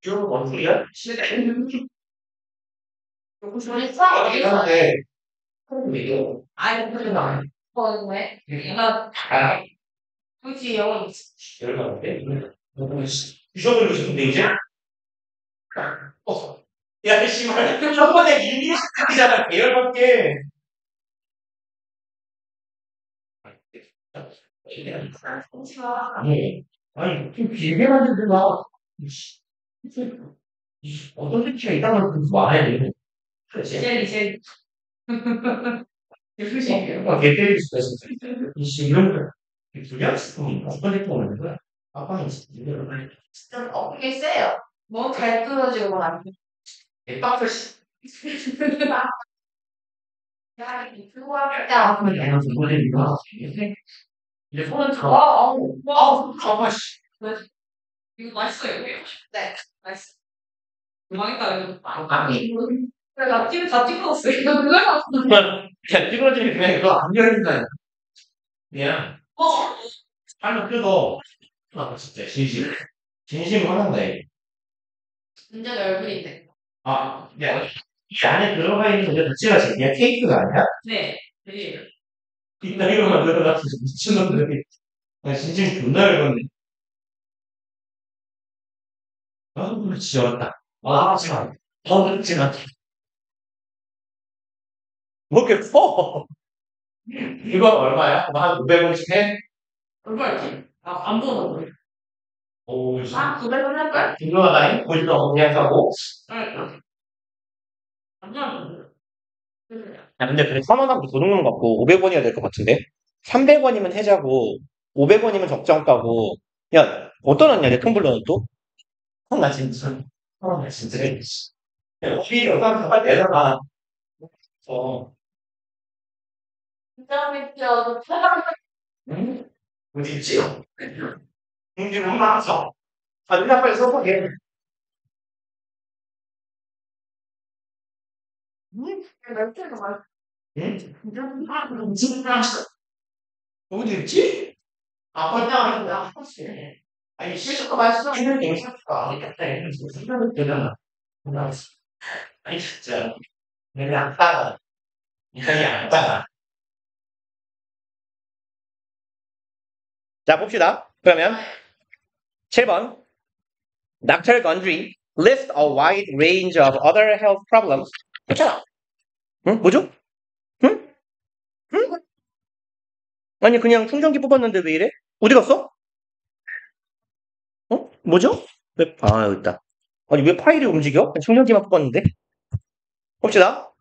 쭉 원소리야? 소리 써? 이상하네. 아니, 그래, 나. 왜? 얘가, 아, 굳이 영어 열받는데? 잊어버리고 싶은데, 이제? 야, 씨발. 한 번에 일일이 시작이잖아. 열받게. 아니, 좀 길게 만들지 마. 어떤 새끼가 이상한 거 말해야 돼. 이제. 개때릴 수가 있어. 이씨, 이런 거. 불량? 어떤 새끼가 오는 거야? 아빠는 진짜 좀 어깨 세요. 너무 잘 끊어지고 안 돼. 개빡쳐, 씨. 야, 이거 하자. 내가 이번에 이거. 이제 손은 잡아. 잡아, 씨. 이거 맛있어요. 네, 맛있어. 망했다, 이거. 아니. 나 찜 다 찍어놨어. 이거 누가 샀어? 야, 찌그러지면 그냥 이거 안 열린다. 그냥, 팔로 뜯어. 아, 진짜, 진심. 진심 화난다, 진짜 열분인데. 아, 야, 이 안에 들어가 있는 거 자체가 그냥 케이크가 아니야? 네. 되게. 빗나이로 만들어놨어, 미친놈들이. 나 진심 존나 열받네. 아, 진짜 어렵다. 참. 진짜. 뭐 이렇게 커? 이거 얼마야? 한 500원씩 해? 얼마였지? 안 보는 거. 오, 씨. 900원 할걸? 이거다잉? 보지도 그냥 사고. 응. 야, 근데 그래, 1,000원하고 도둑놈 같고 500원이어야 될 것 같은데? 300원이면 해자고, 500원이면 적정가고, 야, 어떤 언니야, 내 텀블러는 또? 나 진짜. 나 진짜. 혹시 여기다 내다가, 진짜 믿겨. 사람 응? 어디 있지? 이제 못 나왔어. 아, 누나 빨리 써보게. 멘트가 많아. 응? 진짜. 어디 있지? 아, 그냥 아니, 실수가 말씀. 실수는 괜찮다. 알겠다. 생각이 되잖아. 아니, 진짜. 내가 안 따라. 이상이 안 따라. 자, 봅시다. 그러면 7번. Dr. Gondry lists a wide range of other health problems. 괜찮아. 응? 뭐죠? 응? 응? 아니, 그냥 충전기 뽑았는데 왜 이래? 어디 갔어? 뭐죠? 여기 있다. 아니, 왜 파일이 움직여? 충전기만 뽑았는데? 봅시다.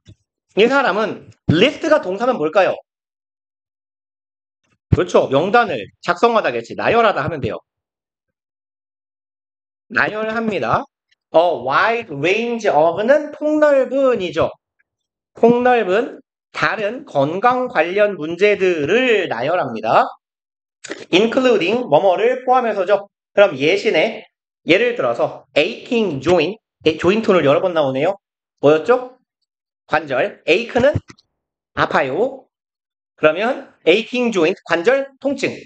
이 사람은 list가 동사면 뭘까요? 그렇죠. 명단을 작성하다겠지. 나열하다 하면 돼요. 나열합니다. wide range of는 폭넓은이죠. 폭넓은 다른 건강 관련 문제들을 나열합니다. including 뭐뭐를 포함해서죠. 그럼 예시네. 예를 들어서 aching joint, 조인트는 여러 번 나오네요. 뭐였죠? 관절. ache는 아파요. 그러면 aching joint, 관절 통증.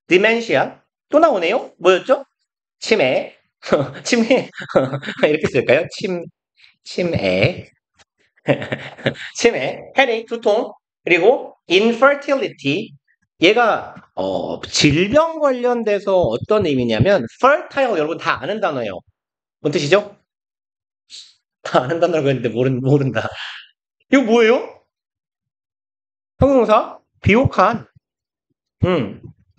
dementia 또 나오네요. 뭐였죠? 치매. 치매. 이렇게 쓸까요? 치매. 치매, headache, 두통, 그리고 infertility. 얘가 질병 관련돼서 어떤 의미냐면 fertile 여러분 다 아는 단어예요. 뭔 뜻이죠? 다 아는 단어라고 했는데 모른다. 이거 뭐예요? 형용사? 비옥한.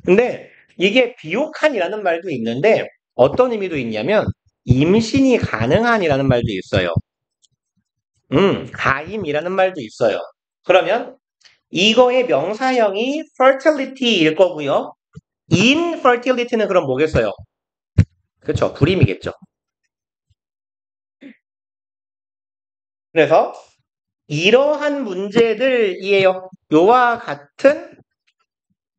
근데 이게 비옥한이라는 말도 있는데 어떤 의미도 있냐면 임신이 가능한이라는 말도 있어요. 가임이라는 말도 있어요. 그러면 이거의 명사형이 fertility일 거고요. infertility는 그럼 뭐겠어요? 그렇죠. 불임이겠죠. 그래서 이러한 문제들이에요. 요와 같은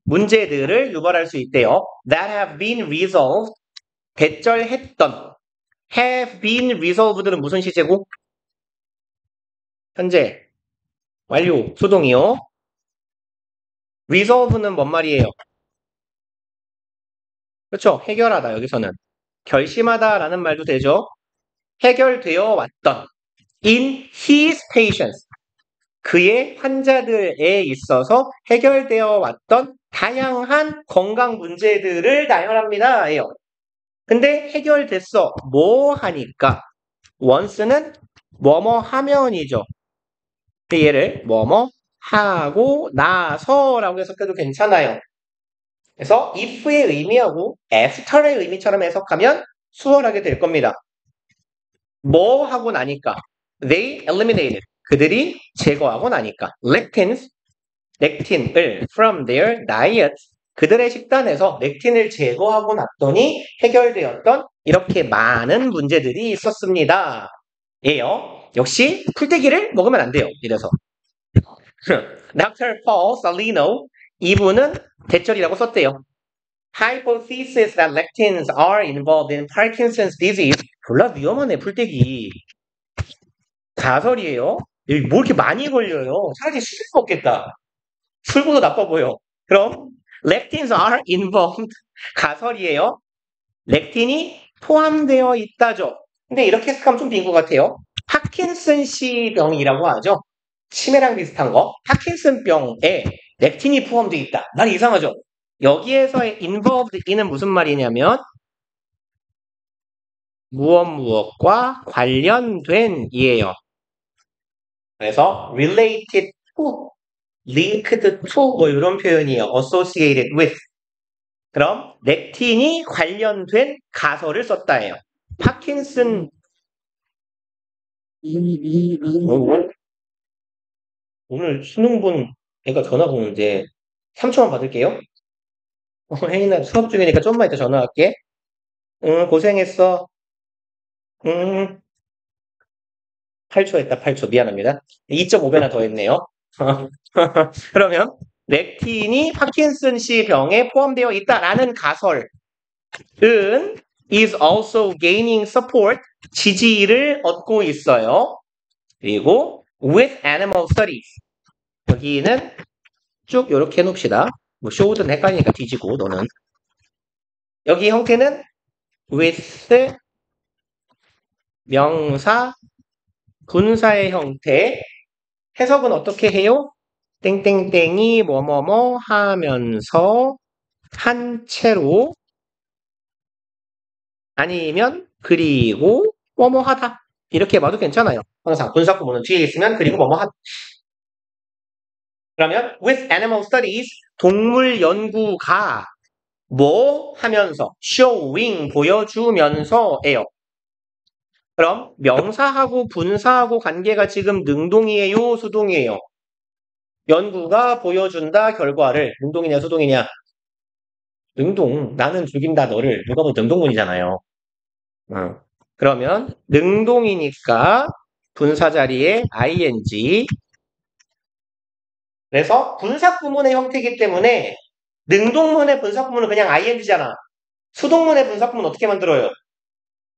문제들을 유발할 수 있대요. That have been resolved. 대절했던. have been resolved는 무슨 시제고? 현재. 완료. 수동이요. resolve는 뭔 말이에요? 그렇죠. 해결하다 여기서는. 결심하다라는 말도 되죠. 해결되어 왔던 in his patients 그의 환자들에 있어서 해결되어 왔던 다양한 건강 문제들을 나열합니다. 예요. 근데 해결됐어. 뭐 하니까? once는 뭐뭐 하면이죠. 얘를 뭐뭐 하고 나서라고 해석해도 괜찮아요. 그래서 if의 의미하고 after의 의미처럼 해석하면 수월하게 될 겁니다. 뭐 하고 나니까? They eliminated. 그들이 제거하고 나니까. 렉틴을 from their diet. 그들의 식단에서 렉틴을 제거하고 났더니 해결되었던 이렇게 많은 문제들이 있었습니다. 예요. 역시 풀떼기를 먹으면 안 돼요. 이래서. Dr. Paul Salino 이분은 대절이라고 썼대요. Hypothesis that lectins are involved in Parkinson's disease. 졸라 위험하네, 풀떼기. 가설이에요. 여기 뭐 이렇게 많이 걸려요. 차라리 술 먹겠다. 술보다 나빠 보여. 그럼 lectins are involved. 가설이에요. 렉틴이 포함되어 있다죠. 근데 이렇게 해석하면 좀 빈 것 같아요. 파킨슨씨 병이라고 하죠. 치매랑 비슷한 거. 파킨슨병에 렉틴이 포함되어 있다. 난 이상하죠. 여기에서의 involved in은 무슨 말이냐면 무엇과 관련된 이에요. 그래서 related to, linked to 뭐 이런 표현이에요. associated with. 그럼 렉틴이 관련된 가설을 썼다예요. 파킨슨 오늘 수능 본 애가 전화가 오는데 3초만 받을게요. 혜인아 수업 중이니까 좀만 이따 전화할게. 응, 고생했어. 응, 8초 했다, 8초. 미안합니다. 2.5배나 더 했네요. 그러면 렉틴이 파킨슨씨 병에 포함되어 있다라는 가설은 is also gaining support, 지지를 얻고 있어요. 그리고 with animal studies. 여기는 쭉 이렇게 해놓읍시다. 뭐 show든 헷갈리니까 뒤지고 너는. 여기 형태는 with 명사 분사의 형태. 해석은 어떻게 해요? 땡땡땡이 뭐뭐뭐 하면서 한 채로 아니면 그리고 뭐뭐 하다. 이렇게 봐도 괜찮아요. 항상 분사 구문은 뒤에 있으면 그리고 뭐뭐 하다. 그러면 with animal studies 동물 연구가 뭐 하면서 showing 보여주면서예요. 그럼 명사하고 분사하고 관계가 지금 능동이에요, 수동이에요? 연구가 보여준다 결과를 능동이냐 수동이냐? 능동. 나는 죽인다 너를. 누가 봐도 능동문이잖아요. 그러면 능동이니까 분사 자리에 ing. 그래서 분사 구문의 형태이기 때문에 능동문의 분사 구문은 그냥 ing잖아. 수동문의 분사 구문 어떻게 만들어요?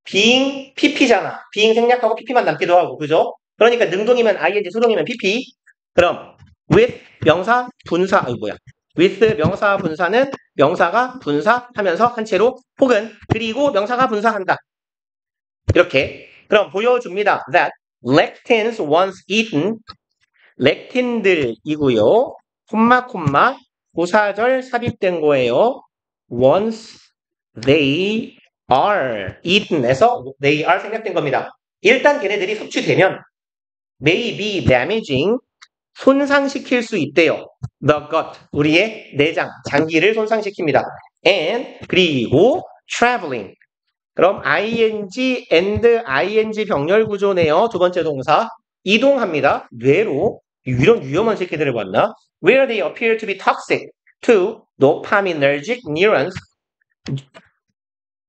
being pp잖아. being 생략하고 pp만 남기도 하고, 그죠? 그러니까 능동이면 ing, 수동이면 pp. 그럼 with 명사 분사, with 명사 분사는 명사가 분사하면서 한 채로 혹은 그리고 명사가 분사한다. 이렇게. 그럼 보여줍니다. That lectins once eaten 렉틴들이고요. 콤마 고사절 삽입된 거예요. once they are eaten에서 they are 생략된 겁니다. 일단 걔네들이 섭취되면 may be damaging 손상시킬 수 있대요. the gut 우리의 내장, 장기를 손상시킵니다. and 그리고 traveling 그럼 ing and ing 병렬 구조네요. 두 번째 동사 이동합니다. 뇌로 이런 위험한 새끼들을 봤나? Where they appear to be toxic to dopaminergic neurons.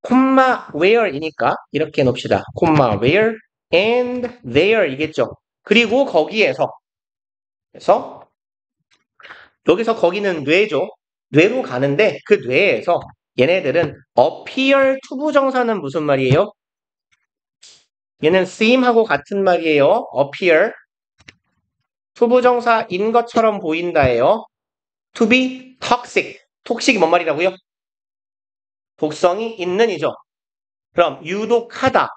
콤마 where이니까 이렇게 놓읍시다. 콤마 where and there이겠죠. 그리고 거기에서 그래서 여기서 거기는 뇌죠. 뇌로 가는데 그 뇌에서 얘네들은 appear 투부정사는 무슨 말이에요? 얘는 seem하고 같은 말이에요. appear 투부정사인 것처럼 보인다예요. to be toxic. 톡식이 뭔 말이라고요? 독성이 있는이죠. 그럼 유독하다.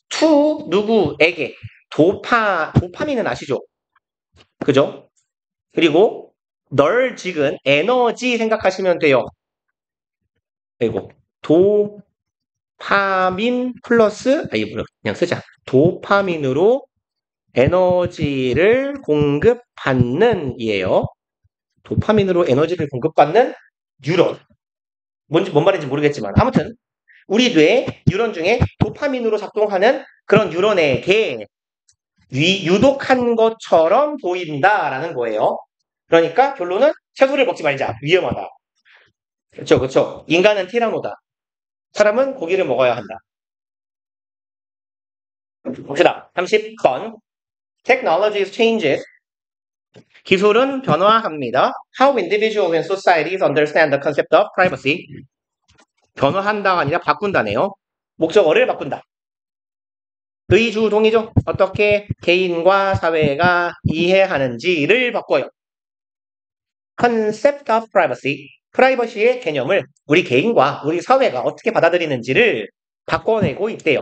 to 누구에게 도파민은 아시죠? 그죠? 그리고 널 지금 에너지 생각하시면 돼요. 그리고 도파민 플러스 그냥 쓰자. 도파민으로 에너지를 공급받는 이에요. 도파민으로 에너지를 공급받는 뉴런. 뭔 말인지 모르겠지만 아무튼 우리 뇌 뉴런 중에 도파민으로 작동하는 그런 뉴런에게 유독한 것처럼 보인다라는 거예요. 그러니까 결론은 채소를 먹지 말자. 위험하다. 그렇죠, 그렇죠. 인간은 티라노다. 사람은 고기를 먹어야 한다. 봅시다. 30번. Technologies changes. 기술은 변화합니다. How individuals and societies understand the concept of privacy. 변화한다가 아니라 바꾼다네요. 목적어를 바꾼다. 의주동이죠. 어떻게 개인과 사회가 이해하는지를 바꿔요. Concept of privacy. 프라이버시의 개념을 우리 개인과 우리 사회가 어떻게 받아들이는지를 바꿔내고 있대요.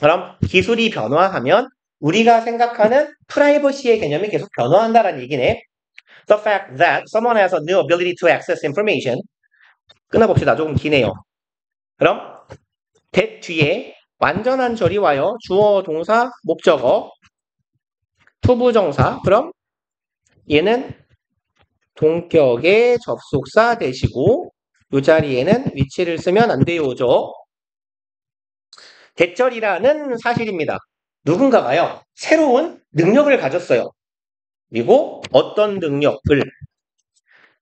그럼 기술이 변화하면 우리가 생각하는 프라이버시의 개념이 계속 변화한다는 얘기네. The fact that someone has a new ability to access information. 끊어봅시다. 조금 기네요. 그럼 that 뒤에 완전한 절이 와요. 주어, 동사, 목적어, 투부정사. 그럼 얘는 동격의 접속사 되시고 이 자리에는 위치를 쓰면 안 돼요죠. 대절이라는 사실입니다. 누군가가요. 새로운 능력을 가졌어요. 그리고 어떤 능력을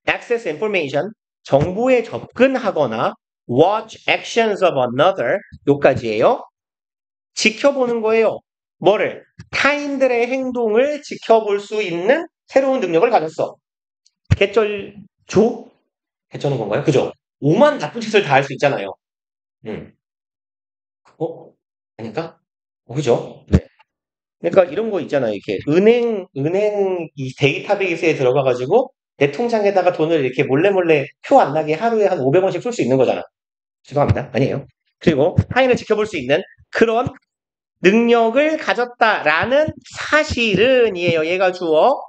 access information, 정보에 접근하거나 watch actions of another 요까지예요. 지켜보는 거예요. 뭐를? 타인들의 행동을 지켜볼 수 있는 새로운 능력을 가졌어. 개쩔죠? 개쩌는 건가요? 그죠? 오만 나쁜 짓을 다 할 수 있잖아요. 아닌가? 그죠? 네. 그러니까 이런 거 있잖아요. 이렇게 은행 이 데이터베이스에 들어가가지고 내 통장에다가 돈을 이렇게 몰래 표 안 나게 하루에 한 500원씩 쏠 수 있는 거잖아. 죄송합니다. 아니에요. 그리고 타인을 지켜볼 수 있는 그런 능력을 가졌다라는 사실은이에요. 얘가 주어.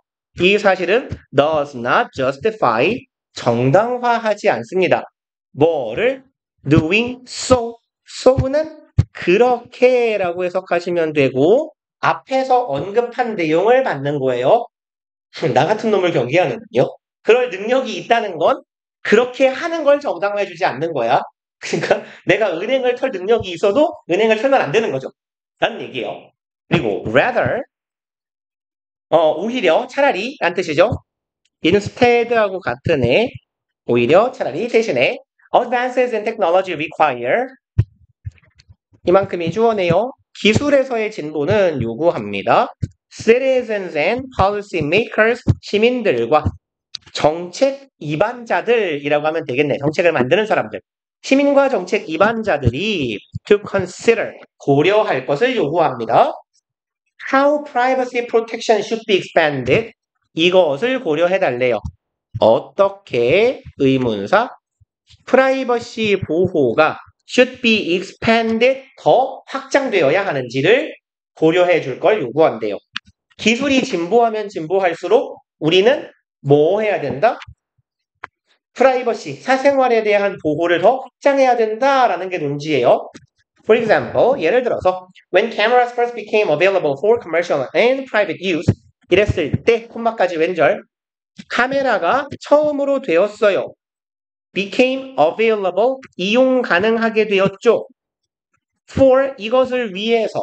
이 사실은 does not justify 정당화하지 않습니다. 뭐를? doing so. so는 그렇게라고 해석하시면 되고 앞에서 언급한 내용을 받는 거예요. 나 같은 놈을 경계하는군요. 그럴 능력이 있다는 건 그렇게 하는 걸 정당화해주지 않는 거야. 그러니까 내가 은행을 털 능력이 있어도 은행을 털면 안 되는 거죠. 라는 얘기예요. 그리고 rather 오히려 차라리 란 뜻이죠. instead하고 같은 애 오히려 차라리 대신에 advances in technology require 이만큼이 주어네요. 기술에서의 진보는 요구합니다. citizens and policy makers 시민들과 정책 입안자들이라고 하면 되겠네. 정책을 만드는 사람들. 시민과 정책 입안자들이 to consider 고려할 것을 요구합니다. How privacy protection should be expanded. 이것을 고려해달래요. 어떻게 의문사 프라이버시 보호가 should be expanded 더 확장되어야 하는지를 고려해 줄 걸 요구한대요. 기술이 진보하면 진보할수록 우리는 뭐 해야 된다? 프라이버시, 사생활에 대한 보호를 더 확장해야 된다라는 게 논지예요. For example, 예를 들어서 when cameras first became available for commercial and private use 이랬을 때 콤마까지 왼절 카메라가 처음으로 되었어요. became available 이용 가능하게 되었죠. for 이것을 위해서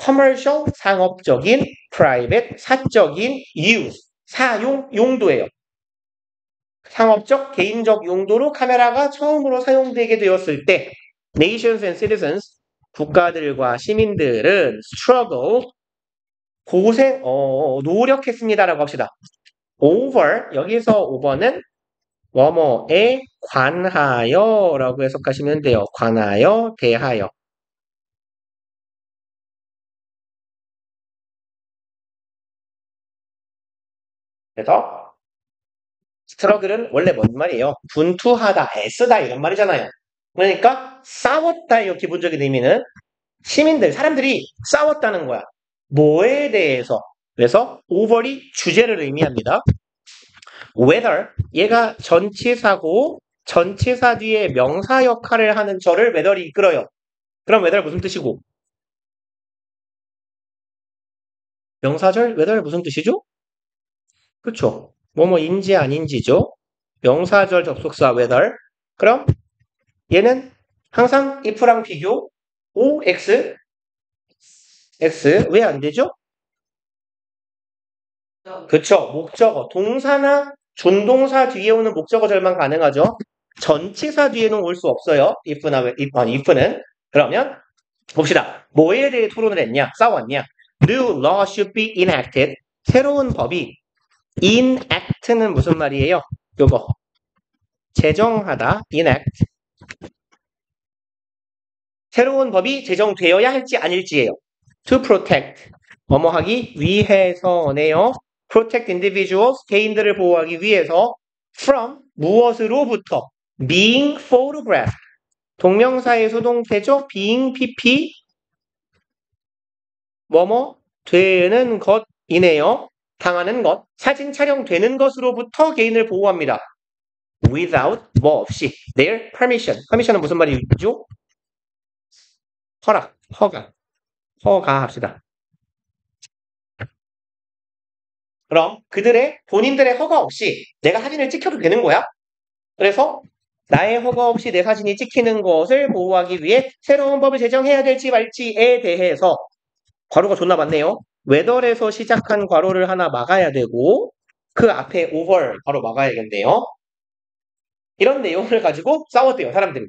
commercial 상업적인 private 사적인 use 사용 용도예요. 상업적 개인적 용도로 카메라가 처음으로 사용되게 되었을 때 nations and citizens 국가들과 시민들은 struggle 노력했습니다라고 합시다. over 여기서 over는 뭐뭐에 관하여 라고 해석하시면 돼요. 관하여, 대하여. 그래서 스트러글은 원래 뭔 말이에요? 분투하다, 애쓰다 이런 말이잖아요. 그러니까 싸웠다 이 기본적인 의미는 시민들, 사람들이 싸웠다는 거야. 뭐에 대해서? 그래서 over이 주제를 의미합니다. whether, 얘가 전치사고 전치사 뒤에 명사 역할을 하는 절을 whether이 이끌어요. 그럼 whether 무슨 뜻이고? 명사절 whether 무슨 뜻이죠? 그쵸? 뭐뭐인지 아닌지죠? 명사절 접속사 whether. 그럼 얘는 항상 if랑 비교 O, X, X 왜 안 되죠? 그쵸? 목적어 동사나 준동사 뒤에 오는 목적어절만 가능하죠. 전치사 뒤에는 올 수 없어요. if는. 그러면 봅시다. 뭐에 대해 토론을 했냐? 싸웠냐? New law should be enacted. 새로운 법이 enact는 무슨 말이에요? 요거 제정하다. enact. 새로운 법이 제정되어야 할지 아닐지예요. To protect. 뭐뭐하기 위해서네요. Protect individuals. 개인들을 보호하기 위해서 from 무엇으로부터 being photographed. 동명사의 수동태죠. being pp 뭐뭐 되는 것이네요. 당하는 것, 사진 촬영되는 것으로부터 개인을 보호합니다. Without 뭐 없이 their permission. permission은 무슨 말이죠? 허락, 허가 합시다. 그럼 그들의 본인들의 허가 없이 내가 사진을 찍혀도 되는 거야? 그래서 나의 허가 없이 내 사진이 찍히는 것을 보호하기 위해 새로운 법을 제정해야 될지 말지에 대해서 괄호가 존나 많네요. whether에서 시작한 괄호를 하나 막아야 되고 그 앞에 over 바로 막아야겠네요. 이런 내용을 가지고 싸웠대요, 사람들이.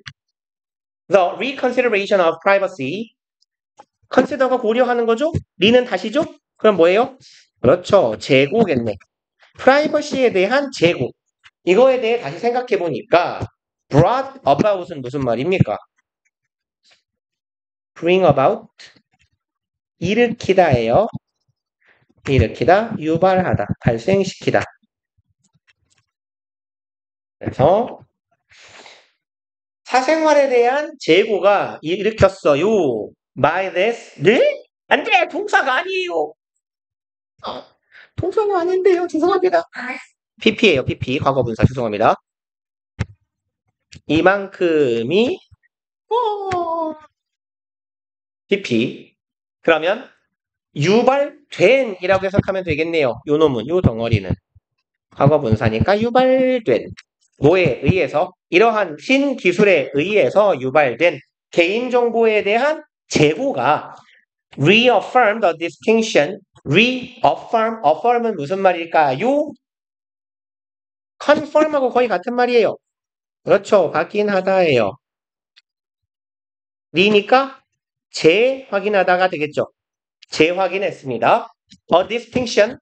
The reconsideration of privacy. consider가 고려하는 거죠? re는 다시죠? 그럼 뭐예요? 그렇죠. 재고겠네. 프라이버시에 대한 재고. 이거에 대해 다시 생각해 보니까 brought about은 무슨 말입니까? bring about 일으키다예요. 일으키다, 유발하다, 발생시키다. 그래서 사생활에 대한 재고가 일으켰어요. by this. 네? 안 돼! 동사가 아니에요. 동사가 아닌데요. 죄송합니다. pp예요. pp. 과거분사. 죄송합니다. 이만큼이 pp. 그러면 유발된 이라고 해석하면 되겠네요. 요 놈은, 요 덩어리는. 과거분사니까 유발된. 뭐에 의해서? 이러한 신기술에 의해서 유발된 개인정보에 대한 재고가 reaffirm the distinction. affirm은 무슨 말일까요? confirm하고 거의 같은 말이에요. 그렇죠. 확인하다예요. 리니까 재확인하다가 되겠죠. 재확인했습니다. A distinction,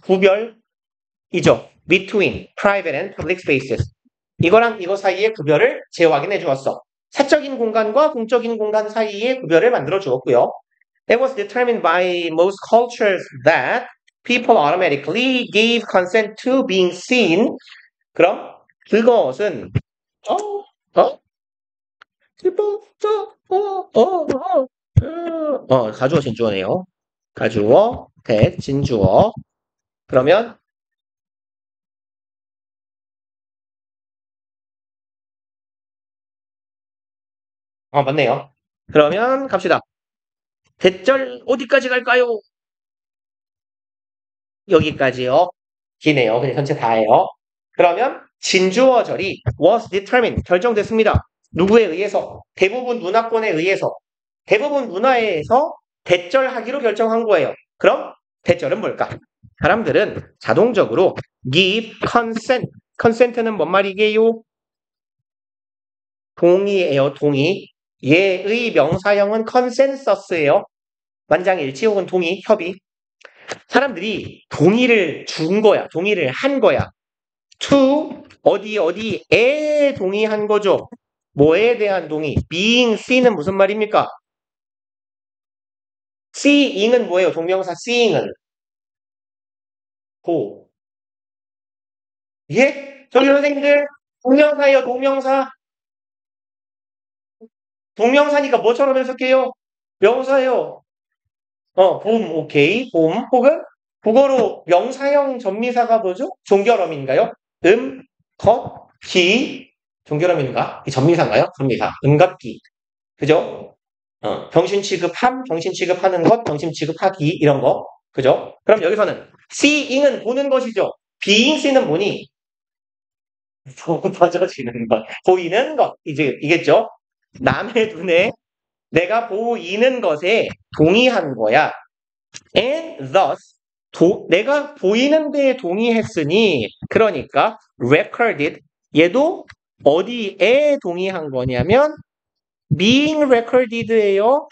구별이죠. Between private and public spaces. 이거랑 이거 사이의 구별을 재확인해 주었어. 사적인 공간과 공적인 공간 사이의 구별을 만들어 주었고요. It was determined by most cultures that people automatically gave consent to being seen. 그럼 그것은 가주어 진주어네요. 가주어 대 진주어. 그러면 맞네요. 그러면 갑시다. 대절 어디까지 갈까요? 여기까지요. 기네요. 그냥 전체 다예요. 그러면 진주어절이 was determined 결정됐습니다. 누구에 의해서? 대부분 문화권에 의해서. 대부분 문화에서 대절하기로 결정한 거예요. 그럼 대절은 뭘까? 사람들은 자동적으로 give consent. consent는 뭔 말이게요? 동의예요. 동의. 얘의 명사형은 consensus예요. 만장일치 혹은 동의, 협의. 사람들이 동의를 준 거야. 동의를 한 거야. to 어디에 동의한 거죠? 뭐에 대한 동의? being seen은 무슨 말입니까? seeing은 뭐예요? 동명사 seeing은 고. 예? 저기 선생님들 동명사예요. 동명사. 동명사니까 뭐처럼 해석해요? 명사예요. 봄, 오케이. 봄, 혹은 국어로 명사형 전미사가 뭐죠? 종결어민가요? 것, 기. 종결어민가? 전미사인가요? 전미사. 음갑기. 그죠? 병신 취급함, 병신 취급하는 것, 병신 취급하기, 이런 거. 그죠? 그럼 여기서는 seeing은 보는 것이죠. being see는 뭐니? 보여지는 것, 보이는 것. 이제, 이겠죠? 남의 눈에 내가 보이는 것에 동의한 거야. And thus, 내가 보이는 데에 동의했으니, 그러니까 recorded, 얘도 어디에 동의한 거냐면 being recorded예요.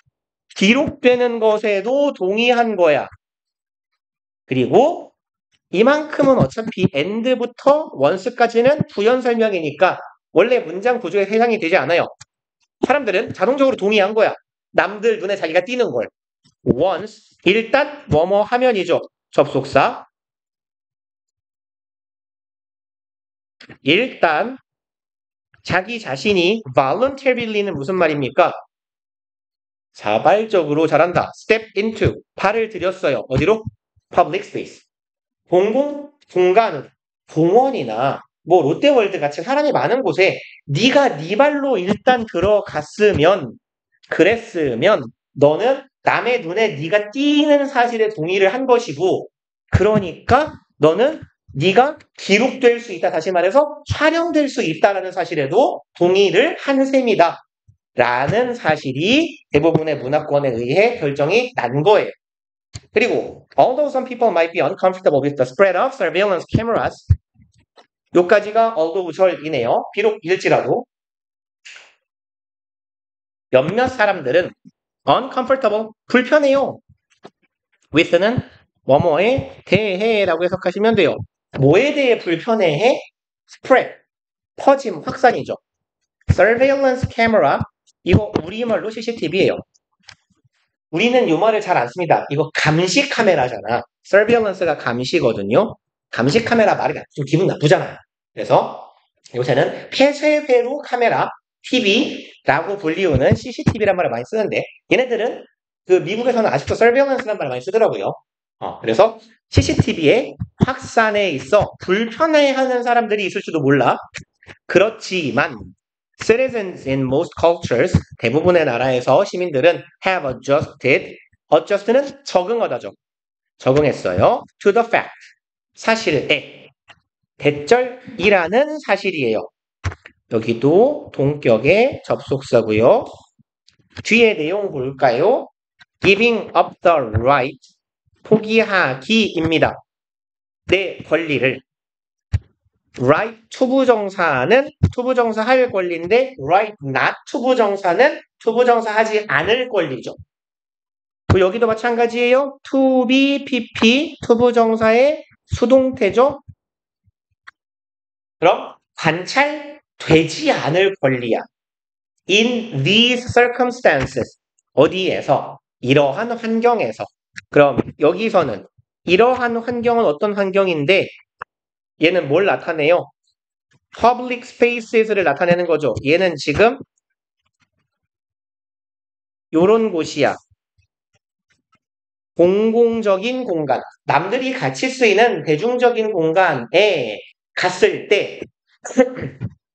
기록되는 것에도 동의한 거야. 그리고 이만큼은 어차피 and부터 once까지는 부연 설명이니까 원래 문장 구조에 해당이 되지 않아요. 사람들은 자동적으로 동의한 거야. 남들 눈에 자기가 띄는 걸. once, 일단 뭐뭐 하면이죠. 접속사. 일단 자기 자신이 voluntary는 무슨 말입니까? 자발적으로 잘한다. step into, 발을 들였어요. 어디로? public space. 공공 공간으로. 공원이나 뭐 롯데월드 같이 사람이 많은 곳에 네가 네 발로 일단 들어갔으면, 그랬으면 너는 남의 눈에 네가 띄는 사실에 동의를 한 것이고, 그러니까 너는 네가 기록될 수 있다. 다시 말해서 촬영될 수 있다라는 사실에도 동의를 한 셈이다. 라는 사실이 대부분의 문화권에 의해 결정이 난 거예요. 그리고 although some people might be uncomfortable with the spread of surveillance cameras, 요까지가 although 절이네요. 비록일지라도 몇몇 사람들은 uncomfortable, 불편해요. with는 뭐뭐에 대해라고 해석하시면 돼요. 뭐에 대해 불편해해? spread, 퍼짐, 확산이죠. surveillance camera, 이거 우리말로 CCTV예요. 우리는 이 말을 잘 안 씁니다. 이거 감시 카메라잖아. surveillance가 감시거든요. 감시 카메라 말이 좀 기분 나쁘잖아요. 그래서 요새는 폐쇄회로 카메라, TV라고 불리우는 CCTV란 말을 많이 쓰는데, 얘네들은 그 미국에서는 아직도 surveillance란 말을 많이 쓰더라고요. 그래서 CCTV의 확산에 있어 불편해하는 사람들이 있을지도 몰라. 그렇지만 citizens in most cultures, 대부분의 나라에서 시민들은 have adjusted, adjust는 적응하다죠. 적응했어요. to the fact, 사실에. 대절이라는 사실이에요. 여기도 동격의 접속사고요. 뒤에 내용 볼까요? giving up the right, 포기하기입니다. 내 권리를. right 투부정사는 투부정사 할 권리인데 right not 투부정사는 투부정사 하지 않을 권리죠. 여기도 마찬가지예요. to be, pp 투부정사의 수동태죠. 그럼 관찰되지 않을 권리야. in these circumstances, 어디에서? 이러한 환경에서. 그럼 여기서는 이러한 환경은 어떤 환경인데 얘는 뭘 나타내요? public spaces를 나타내는 거죠. 얘는 지금 요런 곳이야. 공공적인 공간. 남들이 같이 쓰이는 대중적인 공간에 갔을 때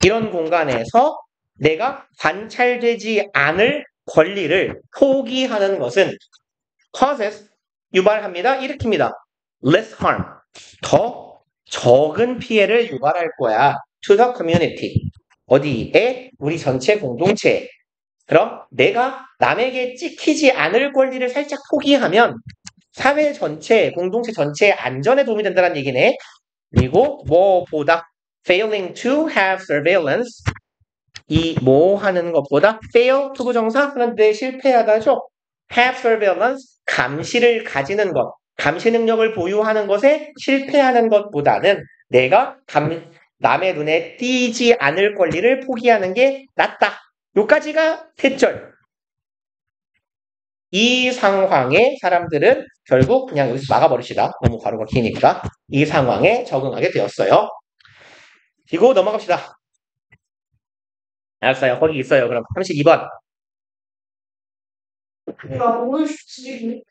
이런 공간에서 내가 관찰되지 않을 권리를 포기하는 것은 causes, 유발합니다. 일으킵니다. less harm, 더 적은 피해를 유발할 거야. to the community, 어디에? 우리 전체 공동체. 그럼 내가 남에게 찍히지 않을 권리를 살짝 포기하면 사회 전체, 공동체 전체의 안전에 도움이 된다는 얘기네. 그리고 뭐보다 failing to have surveillance, 이 뭐 하는 것보다 fail 투부정사 그런데 실패하다죠. have surveillance, 감시를 가지는 것, 감시 능력을 보유하는 것에 실패하는 것보다는 내가 남의 눈에 띄지 않을 권리를 포기하는 게 낫다. 요까지가 대절. 이 상황에 사람들은 결국 그냥 여기서 막아버립시다. 너무 괄호가 기니까. 이 상황에 적응하게 되었어요. 이거 넘어갑시다. 알았어요. 거기 있어요. 그럼 32번.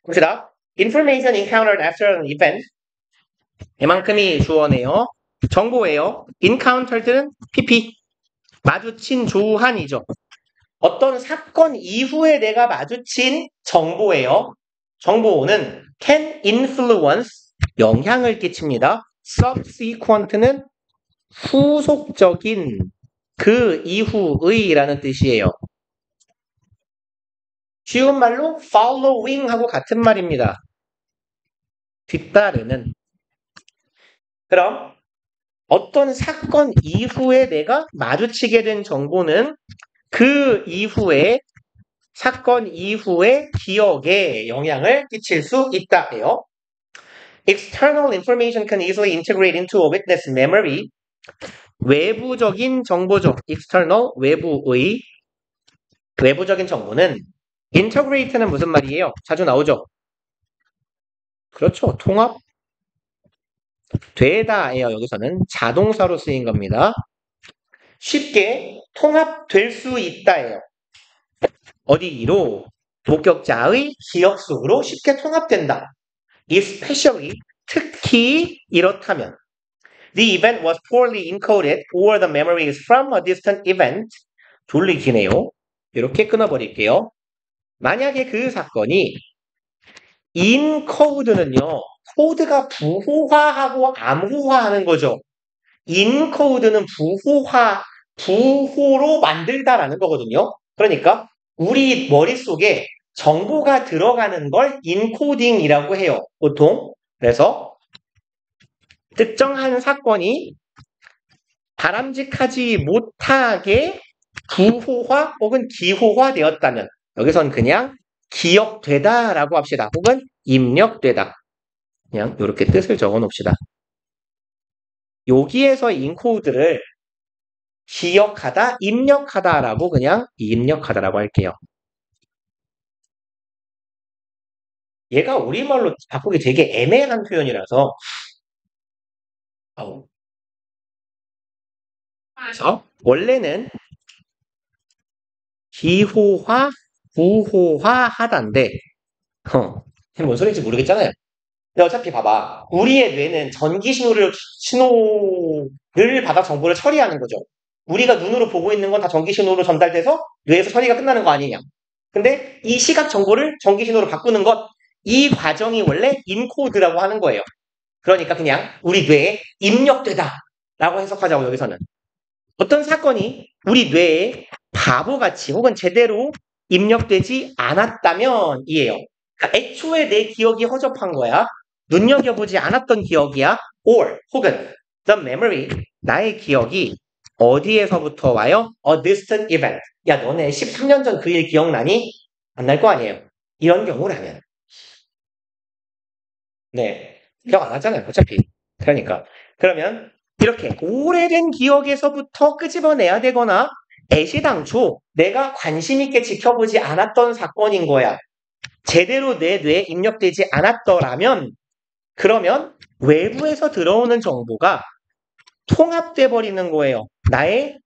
봅시다. Information encountered after an event. 이만큼이 주어네요. 정보예요. encountered는 PP. 마주친 조한이죠. 어떤 사건 이후에 내가 마주친 정보예요. 정보는 can influence, 영향을 끼칩니다. subsequent는 후속적인, 그 이후의 라는 뜻이에요. 쉬운 말로 following 하고 같은 말입니다. 뒤따르는. 그럼 어떤 사건 이후에 내가 마주치게 된 정보는 그 이후에 사건 이후의 기억에 영향을 끼칠 수 있다 해요. External information can easily integrate into a witness memory. 외부적인 정보죠. External, 외부적인 정보는 integrate는 무슨 말이에요? 자주 나오죠. 그렇죠. 통합 되다예요. 여기서는 자동사로 쓰인 겁니다. 쉽게 통합될 수 있다예요. 어디로? 목격자의 기억 속으로 쉽게 통합된다. Especially, 특히 이렇다면 The event was poorly encoded or the memory is from a distant event. 졸리 기네요. 이렇게 끊어버릴게요. 만약에 그 사건이 인코드는요. 코드가 부호화하고 암호화하는 거죠. 인코드는 부호로 만들다라는 거거든요. 그러니까 우리 머릿속에 정보가 들어가는 걸 인코딩이라고 해요. 보통. 그래서 특정한 사건이 바람직하지 못하게 부호화 혹은 기호화 되었다면 여기선 그냥 기억되다라고 합시다. 혹은 입력되다. 그냥 이렇게 뜻을 적어 놓읍시다. 여기에서 인코드를 기억하다, 입력하다라고 그냥 입력하다라고 할게요. 얘가 우리말로 바꾸기 되게 애매한 표현이라서 그래서 원래는 기호화, 부호화 하다인데 뭔 소리인지 모르겠잖아요. 근데 어차피 봐봐. 우리의 뇌는 전기 신호를 받아 정보를 처리하는 거죠. 우리가 눈으로 보고 있는 건 다 전기 신호로 전달돼서 뇌에서 처리가 끝나는 거 아니냐. 근데 이 시각 정보를 전기 신호로 바꾸는 것, 이 과정이 원래 인코드라고 하는 거예요. 그러니까 그냥 우리 뇌에 입력되다 라고 해석하자고 여기서는. 어떤 사건이 우리 뇌에 바보같이 혹은 제대로 입력되지 않았다면 이에요. 그러니까 애초에 내 기억이 허접한 거야. 눈여겨보지 않았던 기억이야. or 혹은 the memory, 나의 기억이 어디에서부터 와요? a distant event. 야, 너네 13년 전 그 일 기억나니? 안 날 거 아니에요. 이런 경우라면. 네. 기억 안 하잖아요. 어차피. 그러니까. 그러면 이렇게 오래된 기억에서부터 끄집어내야 되거나 애시당초 내가 관심 있게 지켜보지 않았던 사건인 거야. 제대로 내 뇌에 입력되지 않았더라면 그러면 외부에서 들어오는 정보가 통합돼 버리는 거예요. 나의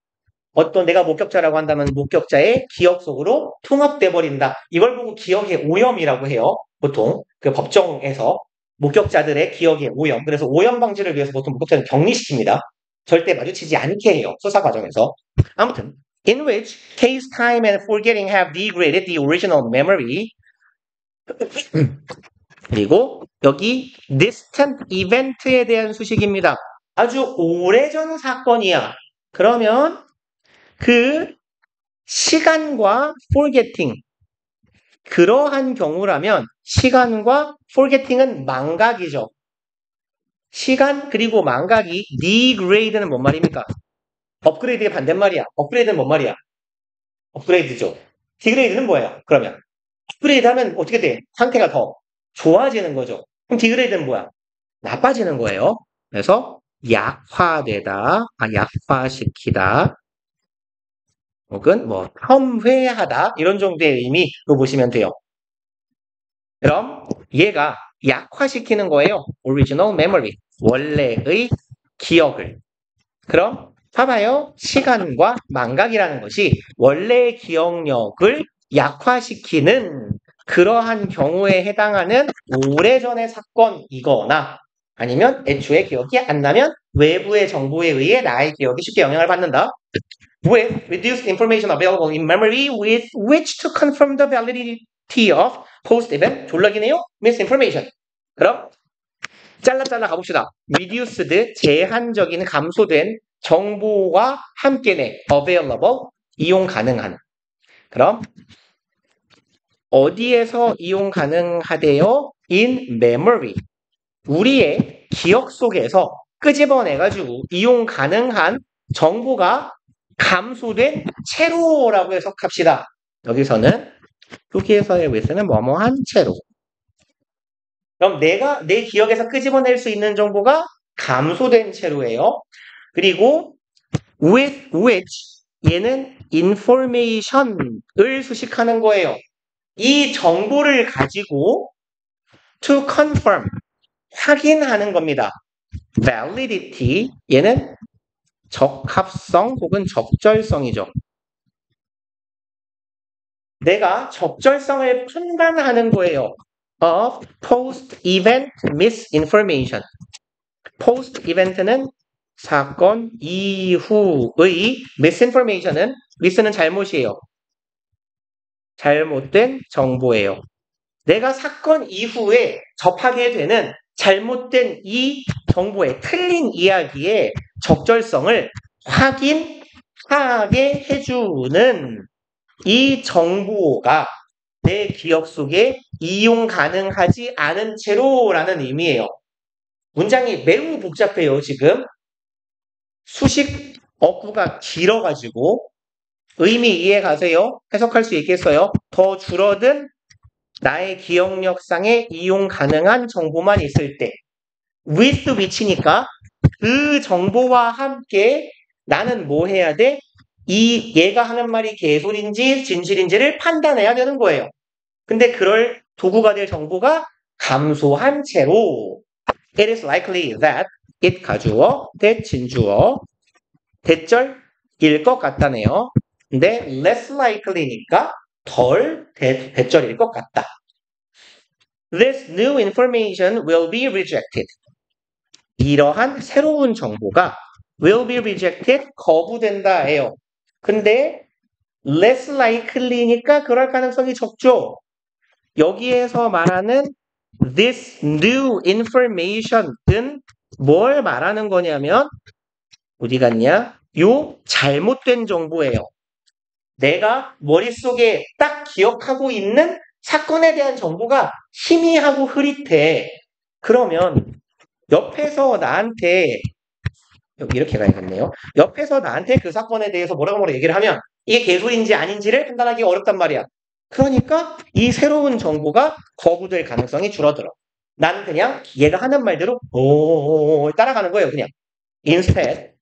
어떤 내가 목격자라고 한다면 목격자의 기억 속으로 통합돼 버린다. 이걸 보고 기억의 오염이라고 해요. 보통 그 법정에서 목격자들의 기억의 오염. 그래서 오염 방지를 위해서 보통 목격자는 격리시킵니다. 절대 마주치지 않게 해요. 수사 과정에서. 아무튼 in which case time and forgetting have degraded the original memory. 그리고 여기 distant event에 대한 수식입니다. 아주 오래전 사건이야. 그러면 그 시간과 forgetting, 그러한 경우라면 시간과 forgetting은 망각이죠. 시간 그리고 망각이 degrade는 뭔 말입니까? 업그레이드의 반대말이야. 업그레이드는 뭔 말이야? 업그레이드죠. degrade는 뭐예요? 그러면 업그레이드 하면 어떻게 돼? 상태가 더 좋아지는 거죠. 그럼 degrade는 뭐야? 나빠지는 거예요. 그래서 약화되다, 약화시키다, 혹은 뭐 험회하다 이런 정도의 의미로 보시면 돼요. 그럼 얘가 약화시키는 거예요. original memory, 원래의 기억을. 그럼 봐봐요. 시간과 망각이라는 것이 원래의 기억력을 약화시키는 그러한 경우에 해당하는 오래전의 사건이거나 아니면 애초에 기억이 안 나면 외부의 정보에 의해 나의 기억이 쉽게 영향을 받는다. With reduced information available in memory with which to confirm the validity of post-event 졸라기네요. misinformation. 그럼 잘라 가봅시다. reduced 제한적인 감소된 정보와 함께네 available 이용 가능한. 그럼 어디에서 이용 가능하대요? in memory. 우리의 기억 속에서 끄집어내가지고 이용 가능한 정보가 감소된 채로라고 해석합시다. 여기서의 with는 뭐뭐한 채로. 그럼 내가 내 기억에서 끄집어낼 수 있는 정보가 감소된 채로예요. 그리고 with which 얘는 information을 수식하는 거예요. 이 정보를 가지고 to confirm 확인하는 겁니다. validity 얘는 적합성 혹은 적절성이죠. 내가 적절성을 판단하는 거예요. of post-event misinformation. post-event는 사건 이후의 misinformation은 mis는 잘못이에요. 잘못된 정보예요. 내가 사건 이후에 접하게 되는 잘못된 이 정보의 틀린 이야기의 적절성을 확인하게 해주는 이 정보가 내 기억 속에 이용 가능하지 않은 채로라는 의미예요. 문장이 매우 복잡해요, 지금. 수식 어구가 길어가지고 의미 이해 가세요? 해석할 수 있겠어요? 더 줄어든 나의 기억력상에 이용 가능한 정보만 있을 때 with which니까 그 정보와 함께 나는 뭐 해야 돼? 얘가 하는 말이 개소리인지 진실인지를 판단해야 되는 거예요. 근데 그럴 도구가 될 정보가 감소한 채로 It is likely that it 가주어, that 진주어, 대절일 것 같다네요. 근데 less likely니까 덜 대절일 것 같다. This new information will be rejected. 이러한 새로운 정보가 will be rejected, 거부된다예요. 근데 less likely니까 그럴 가능성이 적죠. 여기에서 말하는 this new information은 뭘 말하는 거냐면 어디 갔냐? 요 잘못된 정보예요. 내가 머릿속에 딱 기억하고 있는 사건에 대한 정보가 희미하고 흐릿해. 그러면 옆에서 나한테 여기 이렇게 가야겠네요. 옆에서 나한테 그 사건에 대해서 뭐라고 얘기를 하면 이게 개소리인지 아닌지를 판단하기 어렵단 말이야. 그러니까 이 새로운 정보가 거부될 가능성이 줄어들어. 난 그냥 얘가 하는 말대로 따라가는 거예요. 그냥. Instead,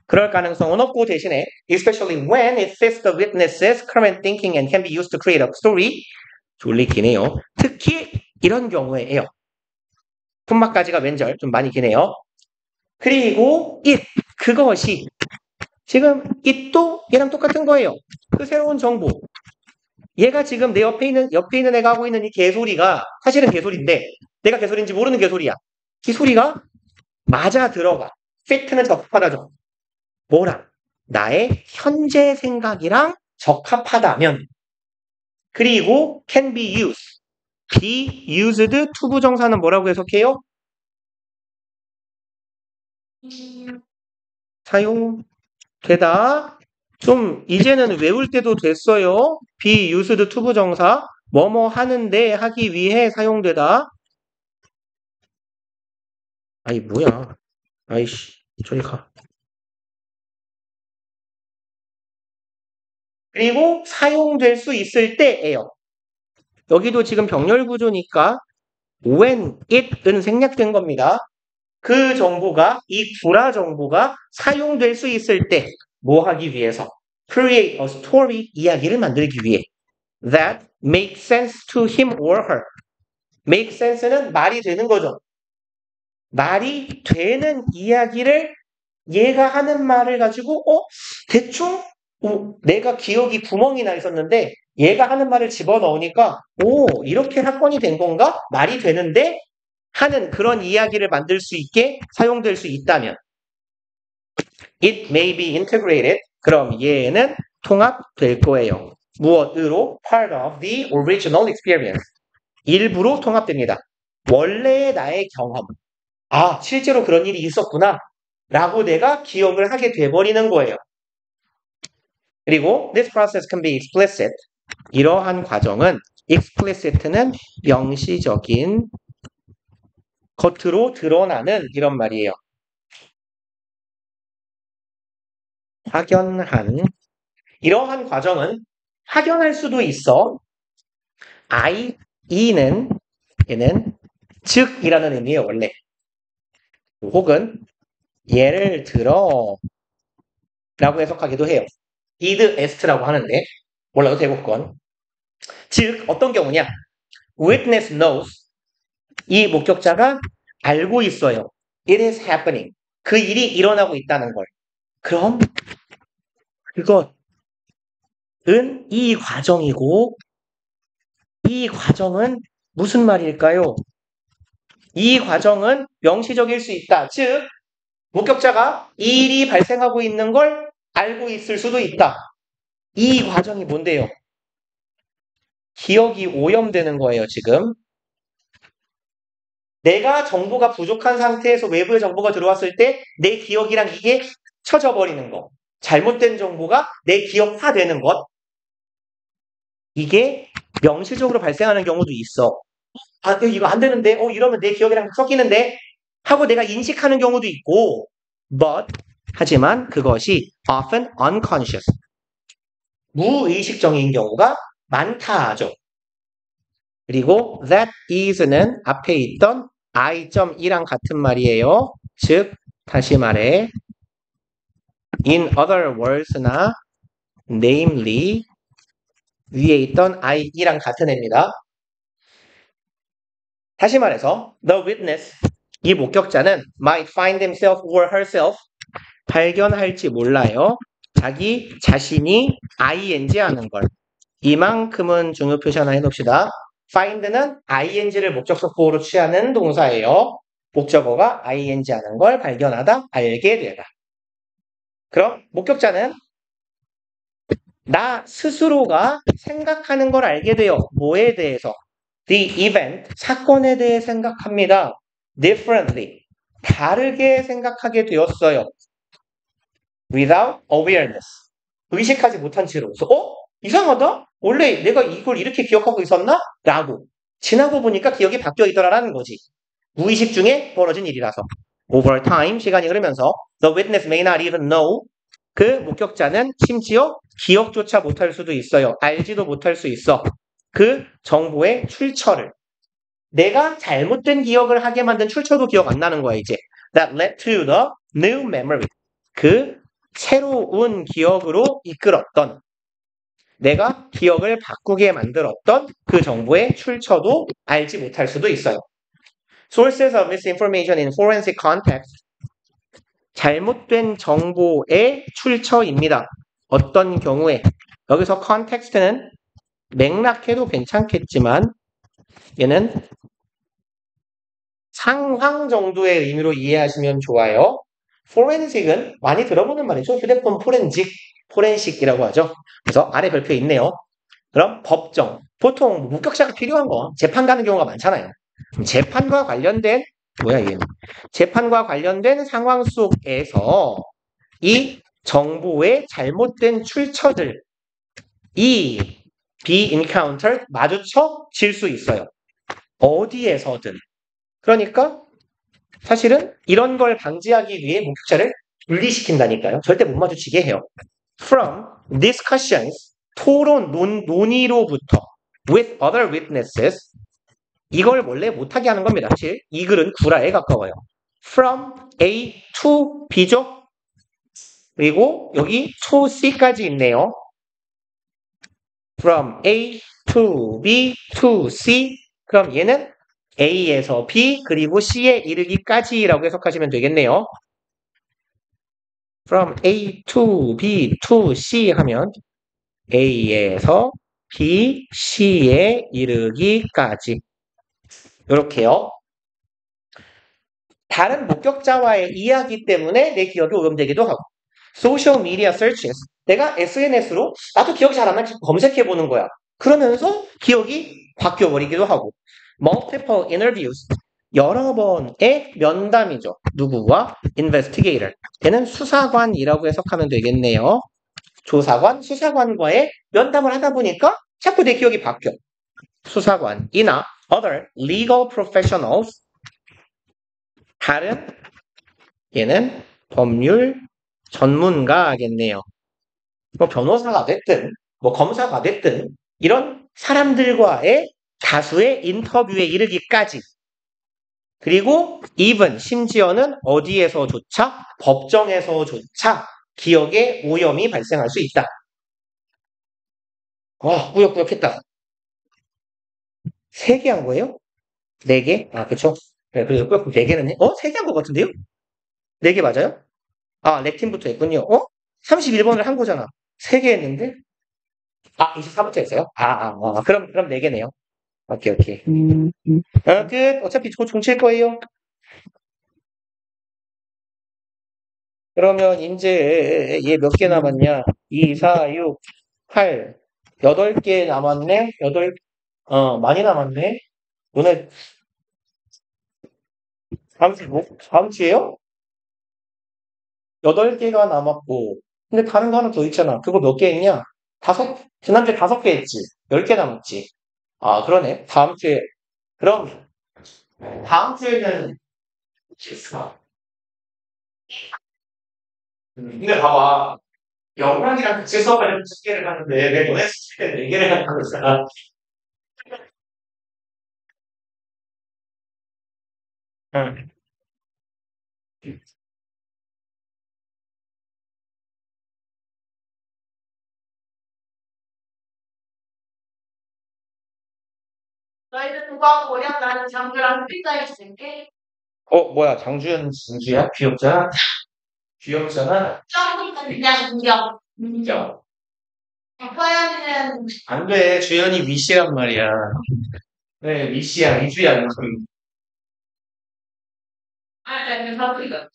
그럴 가능성은 없고 대신에 especially when it fits the witness's current thinking and can be used to create a story. 졸리 기네요. 특히 이런 경우에요. 품막까지가 왼절 좀 많이 기네요. 그리고 it, 그것이 지금 it도 얘랑 똑같은 거예요. 그 새로운 정보. 얘가 지금 내 옆에 있는 애가 하고 있는 이 개소리가 사실은 개소리인데 내가 개소리인지 모르는 개소리야. 이 소리가 맞아 들어가. 팩트는 적합하다죠. 뭐랑? 나의 현재 생각이랑 적합하다면. 그리고 can be used. be used 투부정사는 뭐라고 해석해요? 사용되다. 좀 이제는 외울 때도 됐어요. be used 투부정사. 뭐뭐 하는데 하기 위해 사용되다. 아이 뭐야. 아이씨 저리 가. 그리고 사용될 수 있을 때예요. 여기도 지금 병렬 구조니까 when it은 생략된 겁니다. 그 정보가 이 구라 정보가 사용될 수 있을 때 뭐 하기 위해서 create a story 이야기를 만들기 위해 that makes sense to him or her. make sense는 말이 되는 거죠. 말이 되는 이야기를 얘가 하는 말을 가지고 대충 내가 기억이 구멍이 나 있었는데 얘가 하는 말을 집어넣으니까 이렇게 사건이 된 건가? 말이 되는데? 하는 그런 이야기를 만들 수 있게 사용될 수 있다면 it may be integrated. 그럼 얘는 통합될 거예요. 무엇으로? part of the original experience. 일부로 통합됩니다. 원래의 나의 경험. 실제로 그런 일이 있었구나. 라고 내가 기억을 하게 돼버리는 거예요. 그리고 this process can be explicit. 이러한 과정은 explicit는 명시적인 겉으로 드러나는 이런 말이에요. 확연한. 이러한 과정은 확연할 수도 있어. 얘는 즉이라는 의미예요, 원래. 혹은 예를 들어 라고 해석하기도 해요. id est라고 하는데 몰라도 대법권. 즉 어떤 경우냐? Witness knows. 이 목격자가 알고 있어요. It is happening. 그 일이 일어나고 있다는 걸. 그럼 그것은 이 과정이고 이 과정은 무슨 말일까요? 이 과정은 명시적일 수 있다. 즉 목격자가 이 일이 발생하고 있는 걸 알고 있을 수도 있다. 이 과정이 뭔데요? 기억이 오염되는 거예요, 지금. 내가 정보가 부족한 상태에서 외부의 정보가 들어왔을 때 내 기억이랑 이게 쳐져 버리는 거. 잘못된 정보가 내 기억화되는 것. 이게 명시적으로 발생하는 경우도 있어. 이거 안 되는데? 이러면 내 기억이랑 섞이는데? 하고 내가 인식하는 경우도 있고, 하지만 그것이 often unconscious. 무의식적인 경우가 많다 하죠. 그리고 that is는 앞에 있던 I.E랑 같은 말이에요. 즉, 다시 말해, in other words나 namely 위에 있던 I랑 같은 애입니다. 다시 말해서 the witness, 이 목격자는 might find himself or herself, 발견할지 몰라요. 자기 자신이 ing 하는 걸. 이만큼은 중요 표시 하나 해놓읍시다. find는 ing를 목적격 보호로 취하는 동사예요. 목적어가 ing 하는 걸 발견하다, 알게 되다. 그럼 목격자는 나 스스로가 생각하는 걸 알게 돼요. 뭐에 대해서? The event, 사건에 대해 생각합니다. differently, 다르게 생각하게 되었어요. without awareness, 의식하지 못한 채로. 이상하다? 원래 내가 이걸 이렇게 기억하고 있었나? 라고. 지나고 보니까 기억이 바뀌어 있더라라는 거지. 무의식 중에 벌어진 일이라서. over time, 시간이 흐르면서 the witness may not even know, 그 목격자는 심지어 기억조차 못할 수도 있어요. 알지도 못할 수 있어. 그 정보의 출처를. 내가 잘못된 기억을 하게 만든 출처도 기억 안 나는 거야, 이제. That led to the new memory. 그 새로운 기억으로 이끌었던, 내가 기억을 바꾸게 만들었던 그 정보의 출처도 알지 못할 수도 있어요. Sources of misinformation in forensic context. 잘못된 정보의 출처입니다. 어떤 경우에. 여기서 context는 맥락해도 괜찮겠지만 얘는 상황 정도의 의미로 이해하시면 좋아요. forensic은 많이 들어보는 말이죠. 휴대폰 포렌식이라고 하죠. 그래서 아래 별표에 있네요. 그럼 법정. 보통 목격자가 필요한 거 재판 가는 경우가 많잖아요. 재판과 관련된 재판과 관련된 상황 속에서 이 정보의 잘못된 출처들이 be encountered, 마주쳐질 수 있어요. 어디에서든. 그러니까 사실은 이런 걸 방지하기 위해 목격자를 분리시킨다니까요. 절대 못 마주치게 해요. From discussions, 토론, 논의로부터 with other witnesses, 이걸 원래 못하게 하는 겁니다. 사실 이 글은 구라에 가까워요. From A to B죠. 그리고 여기 to C까지 있네요. From A to B to C. 그럼 얘는 A에서 B 그리고 C에 이르기까지라고 해석하시면 되겠네요. from A to B to C 하면 A에서 B, C에 이르기까지. 이렇게요. 다른 목격자와의 이야기 때문에 내 기억이 오염되기도 하고. 소셜 미디어 서치에서 내가 SNS로 나도 기억이 잘 안 나지 검색해 보는 거야. 그러면서 기억이 바뀌어 버리기도 하고. multiple interviews 여러 번의 면담이죠. 누구와? investigator. 걔는 수사관이라고 해석하면 되겠네요. 조사관, 수사관과의 면담을 하다 보니까 자꾸 내 기억이 바뀌어. 수사관이나 other legal professionals 다른 얘는 법률 전문가겠네요. 뭐 변호사가 됐든 뭐 검사가 됐든 이런 사람들과의 다수의 인터뷰에 이르기까지 그리고 even 심지어는 어디에서조차 법정에서조차 기억에 오염이 발생할 수 있다. 와 꾸역꾸역했다. 3개 한 거예요? 4개? 아 그쵸? 네, 그래서 꾸역꾸역 4개는 해? 3개 한 것 같은데요? 4개 맞아요? 아 렉틴부터 했군요. 31번을 한 거잖아. 3개 했는데? 아 24부터 했어요? 그럼 4개네요. 오케이 오케이. 끝. 어차피 저 종칠 거예요. 그러면 이제 얘 몇 개 남았냐? 2, 4, 6, 8, 8개 남았네? 많이 남았네? 오늘 다음 주에요? 8개가 남았고. 근데 다른 거 하나 더 있잖아. 그거 몇 개 했냐? 지난주에 5개 했지. 10개 남았지. 아, 그러네. 그럼 다음 주에는 근데 봐봐. 영상이랑 같이 수업하려면 10개를 하는데 내 너네 숙제는 4개를 하는 거잖아. 응. 너희들 누가 뭐냐? 나는 장규랑 피자 있을게. 뭐야, 장주현, 진주야? 귀엽잖아? 귀엽잖아? 짱구니까 그냥 인정. 인정. 서연이는 안 돼, 주현이 미씨란 말이야. 네, 미씨야, 미주야, 이거. 아니 서연이가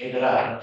얘들아,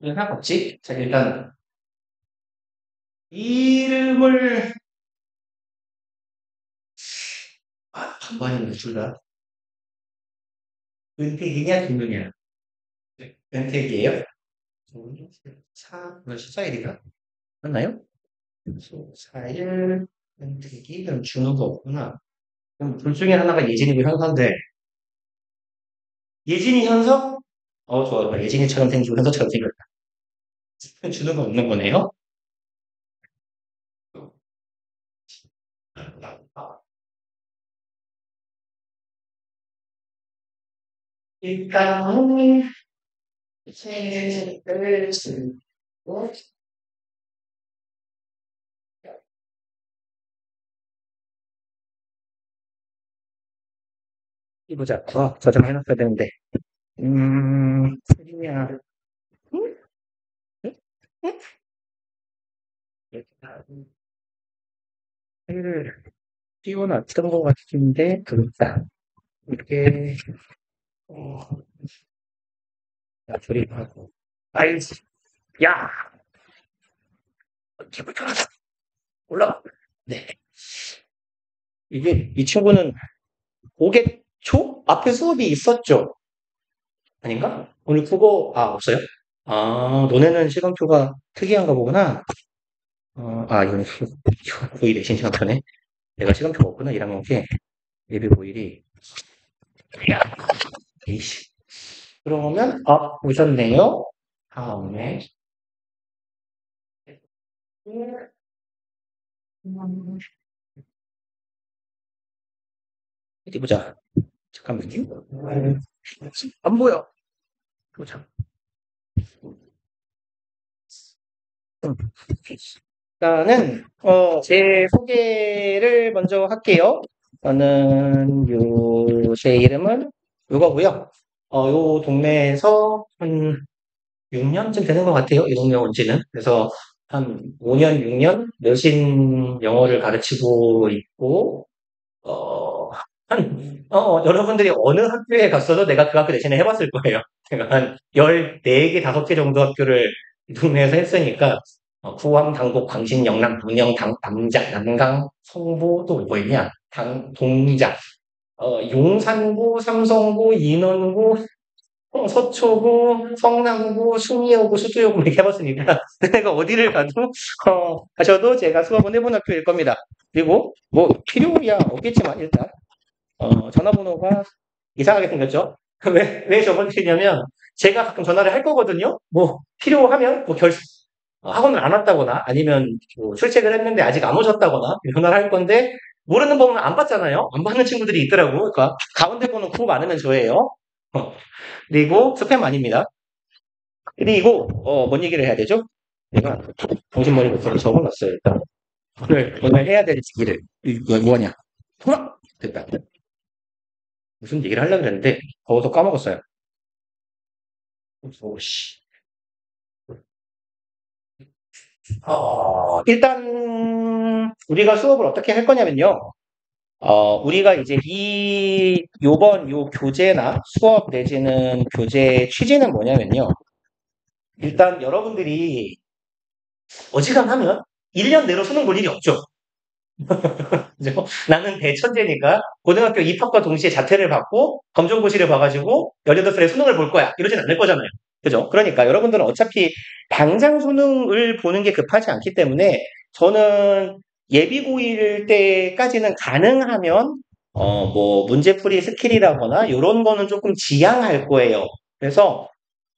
왜 상관없지? 자, 일단 이름을 반반이네 둘 다. 은택이냐 김은이야? 은택이에요? 몇시 4일이가 맞나요? 4일 은택이 그럼 준우가 없구나. 그럼 둘 중에 하나가 예진이고 현서인데 예진이 현서? 좋아 좋아 예진이처럼 생기고 현서처럼 생겼다. 그럼 준우가 없는 거네요? 일단은 책을 쓰고 해보자. 저장해놨어야 되는데. 책이냐? 응? 응? 응? 이렇게 를 띄워놨던 것 같은데, 그렇다. 이렇게, 어, 조립하고. 아이씨, 야! 기부터 올라가. 네. 이 친구는 5개 초? 앞에 수업이 있었죠? 아닌가? 오늘 국어, 없어요? 너네는 시간표가 특이한가 보구나. 이건 고1 내신 시간표네. 내가 시간표가 없구나, 1학년 게. 예비 고1이. 야, 이씨. 그러면, 오셨네요. 다음에. 어디 보자. 잠깐만요. 안 보여. 보자. 일단은 제 소개를 먼저 할게요. 제 이름은 요거고요. 요 동네에서 한 6년쯤 되는 것 같아요. 이 동네 온 지는. 그래서 한 5년, 6년 여신 영어를 가르치고 있고, 여러분들이 어느 학교에 갔어도 내가 그 학교 대신에 해봤을 거예요. 제가 한 14개, 5개 정도 학교를 이 동네에서 했으니까, 구암, 당곡, 광신, 영남, 문영, 남장, 남강, 성보, 또 뭐 있냐? 동작, 용산구, 삼성구, 인원구, 서초구, 성남구, 숭례구구, 수두여구 이렇게 해봤으니까 내가 어디를 가셔도 제가 수업은 해본 학교일 겁니다. 그리고 뭐 필요야 없겠지만 일단 전화번호가 이상하게 생겼죠. 왜 저번에 했냐면 제가 가끔 전화를 할 거거든요. 뭐 필요하면 학원을 안 왔다거나 아니면 뭐 출첵을 했는데 아직 안 오셨다거나 전화를 할 건데 모르는 번호는 안 받잖아요. 안 받는 친구들이 있더라고. 그러니까 가운데 번호 구호 많으면 저예요. 그리고 스팸 아닙니다. 그리고 뭔 얘기를 해야 되죠? 내가 정신머리 못써서 적어놨어요. 일단 오늘 해야 될 얘기를 이거 뭐냐? 됐다. 무슨 얘기를 하려고 했는데 더워서 까먹었어요. 오씨. 일단 우리가 수업을 어떻게 할 거냐면요. 우리가 이제 요번 요 교재나 수업 내지는 교재 취지는 뭐냐면요. 일단 여러분들이 어지간하면 1년 내로 수능 볼 일이 없죠. 그죠? 나는 대천재니까 고등학교 입학과 동시에 자퇴를 받고 검정고시를 봐가지고 18살에 수능을 볼 거야. 이러진 않을 거잖아요. 그죠? 그러니까 여러분들은 어차피 당장 수능을 보는 게 급하지 않기 때문에 저는 예비고일 때까지는 가능하면 뭐 문제풀이 스킬이라거나 이런 거는 조금 지양할 거예요. 그래서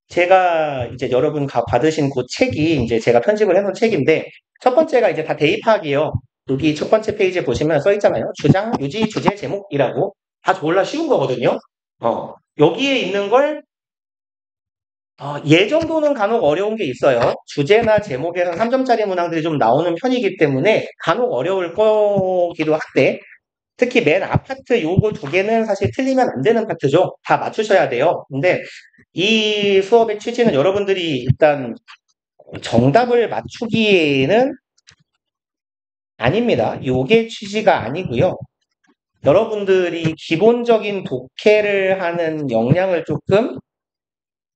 제가 이제 여러분 받으신 그 책이 이제 제가 편집을 해놓은 책인데 첫 번째가 이제 다 대입학이에요. 여기 첫 번째 페이지에 보시면 써 있잖아요. 주장, 유지, 주제, 제목이라고 다 졸라 쉬운 거거든요. 여기에 있는 걸 정도는 간혹 어려운 게 있어요. 주제나 제목에서 3점짜리 문항들이 좀 나오는 편이기 때문에 간혹 어려울 거기도 한데 특히 맨 앞파트 요거 두 개는 사실 틀리면 안 되는 파트죠. 다 맞추셔야 돼요. 근데 이 수업의 취지는 여러분들이 일단 정답을 맞추기에는 아닙니다. 요게 취지가 아니고요. 여러분들이 기본적인 독해를 하는 역량을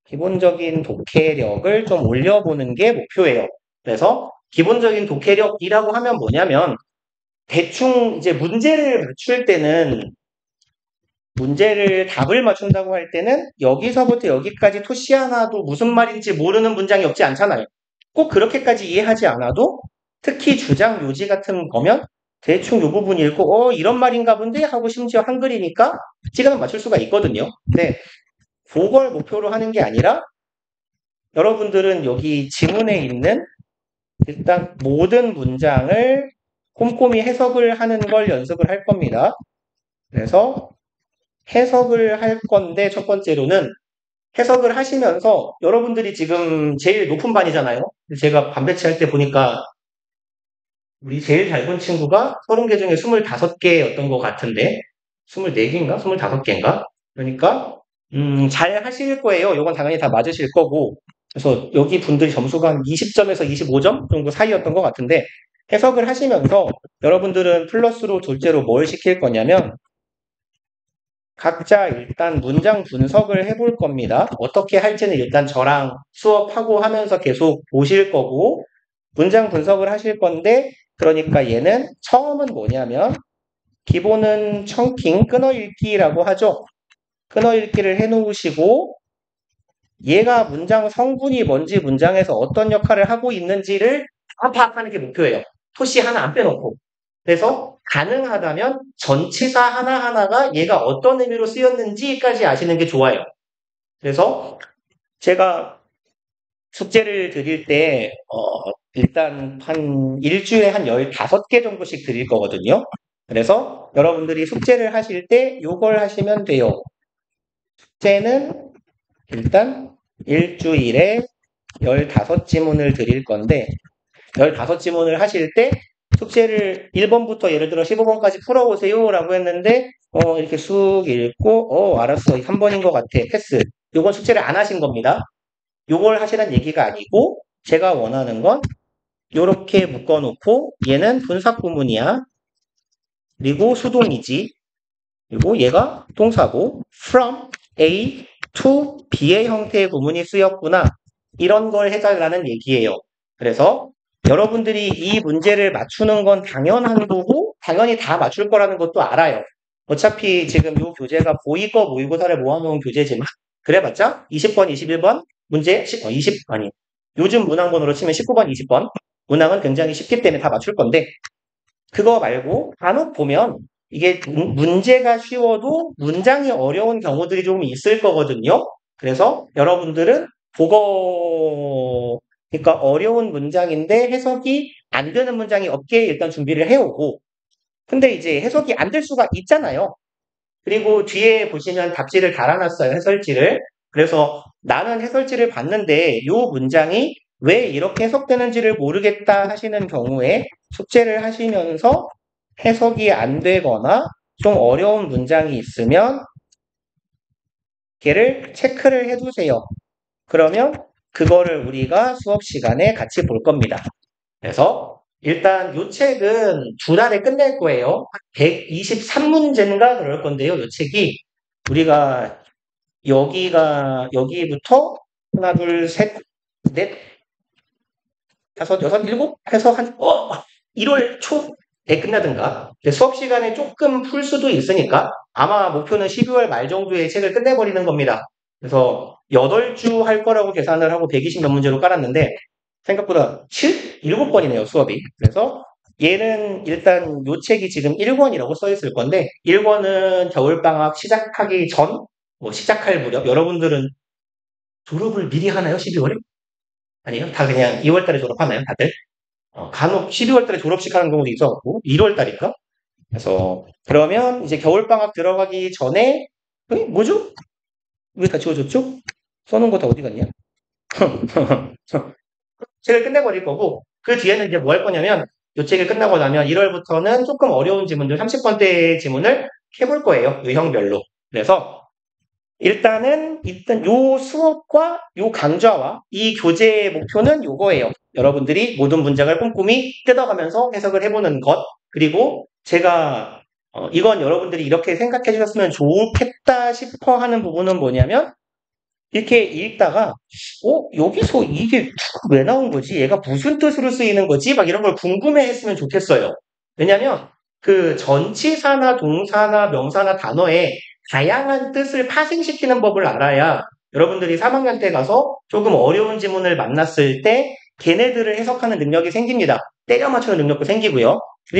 기본적인 독해력을 좀 올려보는 게 목표예요. 그래서 기본적인 독해력이라고 하면 뭐냐면 대충 이제 답을 맞춘다고 할 때는 여기서부터 여기까지 토시 하나도 무슨 말인지 모르는 문장이 없지 않잖아요. 꼭 그렇게까지 이해하지 않아도 특히 주장 요지 같은 거면 대충 요 부분 읽고 이런 말인가 본데 하고 심지어 한글이니까 시간은 맞출 수가 있거든요. 근데 그걸 목표로 하는 게 아니라 여러분들은 여기 지문에 있는 일단 모든 문장을 꼼꼼히 해석을 하는 걸 연습을 할 겁니다. 그래서 해석을 할 건데 첫 번째로는 해석을 하시면서 여러분들이 지금 제일 높은 반이잖아요. 제가 반 배치할 때 보니까 우리 제일 잘 본 친구가 30개 중에 25개였던 것 같은데 24개인가? 25개인가? 그러니까 잘 하실 거예요. 이건 당연히 다 맞으실 거고 그래서 여기 분들이 점수가 한 20점에서 25점 정도 사이였던 것 같은데 해석을 하시면서 여러분들은 플러스로 둘째로 뭘 시킬 거냐면 각자 일단 문장 분석을 해볼 겁니다. 어떻게 할지는 일단 저랑 수업하고 하면서 계속 보실 거고 문장 분석을 하실 건데 그러니까 얘는 처음은 뭐냐면 기본은 청킹, 끊어읽기라고 하죠. 끊어읽기를 해놓으시고 얘가 문장 성분이 뭔지 문장에서 어떤 역할을 하고 있는지를 다 파악하는 게 목표예요. 토시 하나 안 빼놓고. 그래서 가능하다면 전치사 하나하나가 얘가 어떤 의미로 쓰였는지까지 아시는 게 좋아요. 그래서 제가 숙제를 드릴 때 일단 한 일주일에 한 15개 정도씩 드릴 거거든요. 그래서 여러분들이 숙제를 하실 때 요걸 하시면 돼요. 숙제는 일단 일주일에 15지문을 드릴 건데 15지문을 하실 때 숙제를 1번부터 예를 들어 15번까지 풀어보세요 라고 했는데 이렇게 쑥 읽고 알았어 3번인 것 같아 패스. 요건 숙제를 안 하신 겁니다. 요걸 하시란 얘기가 아니고 제가 원하는 건 요렇게 묶어놓고 얘는 분사 구문이야. 그리고 수동이지. 그리고 얘가 동사고 from A to B의 형태의 구문이 쓰였구나. 이런 걸 해달라는 얘기예요. 그래서 여러분들이 이 문제를 맞추는 건 당연한 거고 당연히 다 맞출 거라는 것도 알아요. 어차피 지금 이 교재가 고이거 모의고사를 모아놓은 교재지만 그래봤자 20번, 21번 문제 20 아니 요즘 문항번호로 치면 19번, 20번 문항은 굉장히 쉽기 때문에 다 맞출 건데 그거 말고 간혹 보면 이게 문제가 쉬워도 문장이 어려운 경우들이 좀 있을 거거든요. 그래서 여러분들은 그러니까 어려운 문장인데 해석이 안 되는 문장이 없게 일단 준비를 해오고 근데 이제 해석이 안 될 수가 있잖아요. 그리고 뒤에 보시면 답지를 달아놨어요. 해설지를. 그래서 나는 해설지를 봤는데 이 문장이 왜 이렇게 해석되는지를 모르겠다 하시는 경우에 숙제를 하시면서 해석이 안 되거나 좀 어려운 문장이 있으면 걔를 체크를 해두세요. 그러면 그거를 우리가 수업 시간에 같이 볼 겁니다. 그래서 일단 이 책은 2달에 끝낼 거예요. 123문제인가 그럴 건데요. 이 책이 우리가 여기부터 하나, 둘, 셋, 넷, 다섯, 여섯, 일곱 해서 1월 초에 끝나든가. 수업 시간에 조금 풀 수도 있으니까 아마 목표는 12월 말 정도에 책을 끝내버리는 겁니다. 그래서 8주 할 거라고 계산을 하고 120몇 문제로 깔았는데 생각보다 7번이네요, 수업이. 그래서 얘는 일단 요 책이 지금 1권이라고 써 있을 건데 1권은 겨울방학 시작하기 전, 시작할 무렵 여러분들은 졸업을 미리 하나요? 12월에? 아니요? 다 그냥 2월달에 졸업하나요? 다들? 간혹 12월달에 졸업식 하는 경우도 있어갖고 1월달인가? 그래서 그러면 이제 겨울방학 들어가기 전에 뭐죠? 왜 다 지워졌죠? 써놓은 거 다 어디 갔냐? 책을 끝내버릴 거고 그 뒤에는 이제 뭐 할 거냐면 이 책이 끝나고 나면 1월부터는 조금 어려운 지문들 30번대 지문을 해볼 거예요. 유형별로. 그래서 일단 요 수업과 요 강좌와 이 교재의 목표는 요거예요. 여러분들이 모든 문장을 꼼꼼히 뜯어가면서 해석을 해보는 것. 그리고 제가 이건 여러분들이 이렇게 생각해 주셨으면 좋겠다 싶어 하는 부분은 뭐냐면 이렇게 읽다가 여기서 이게 왜 나온 거지? 얘가 무슨 뜻으로 쓰이는 거지? 막 이런 걸 궁금해 했으면 좋겠어요. 왜냐면 그 전치사나 동사나 명사나 단어에 다양한 뜻을 파생시키는 법을 알아야 여러분들이 3학년 때 가서 조금 어려운 지문을 만났을 때 걔네들을 해석하는 능력이 생깁니다. 때려 맞추는 능력도 생기고요.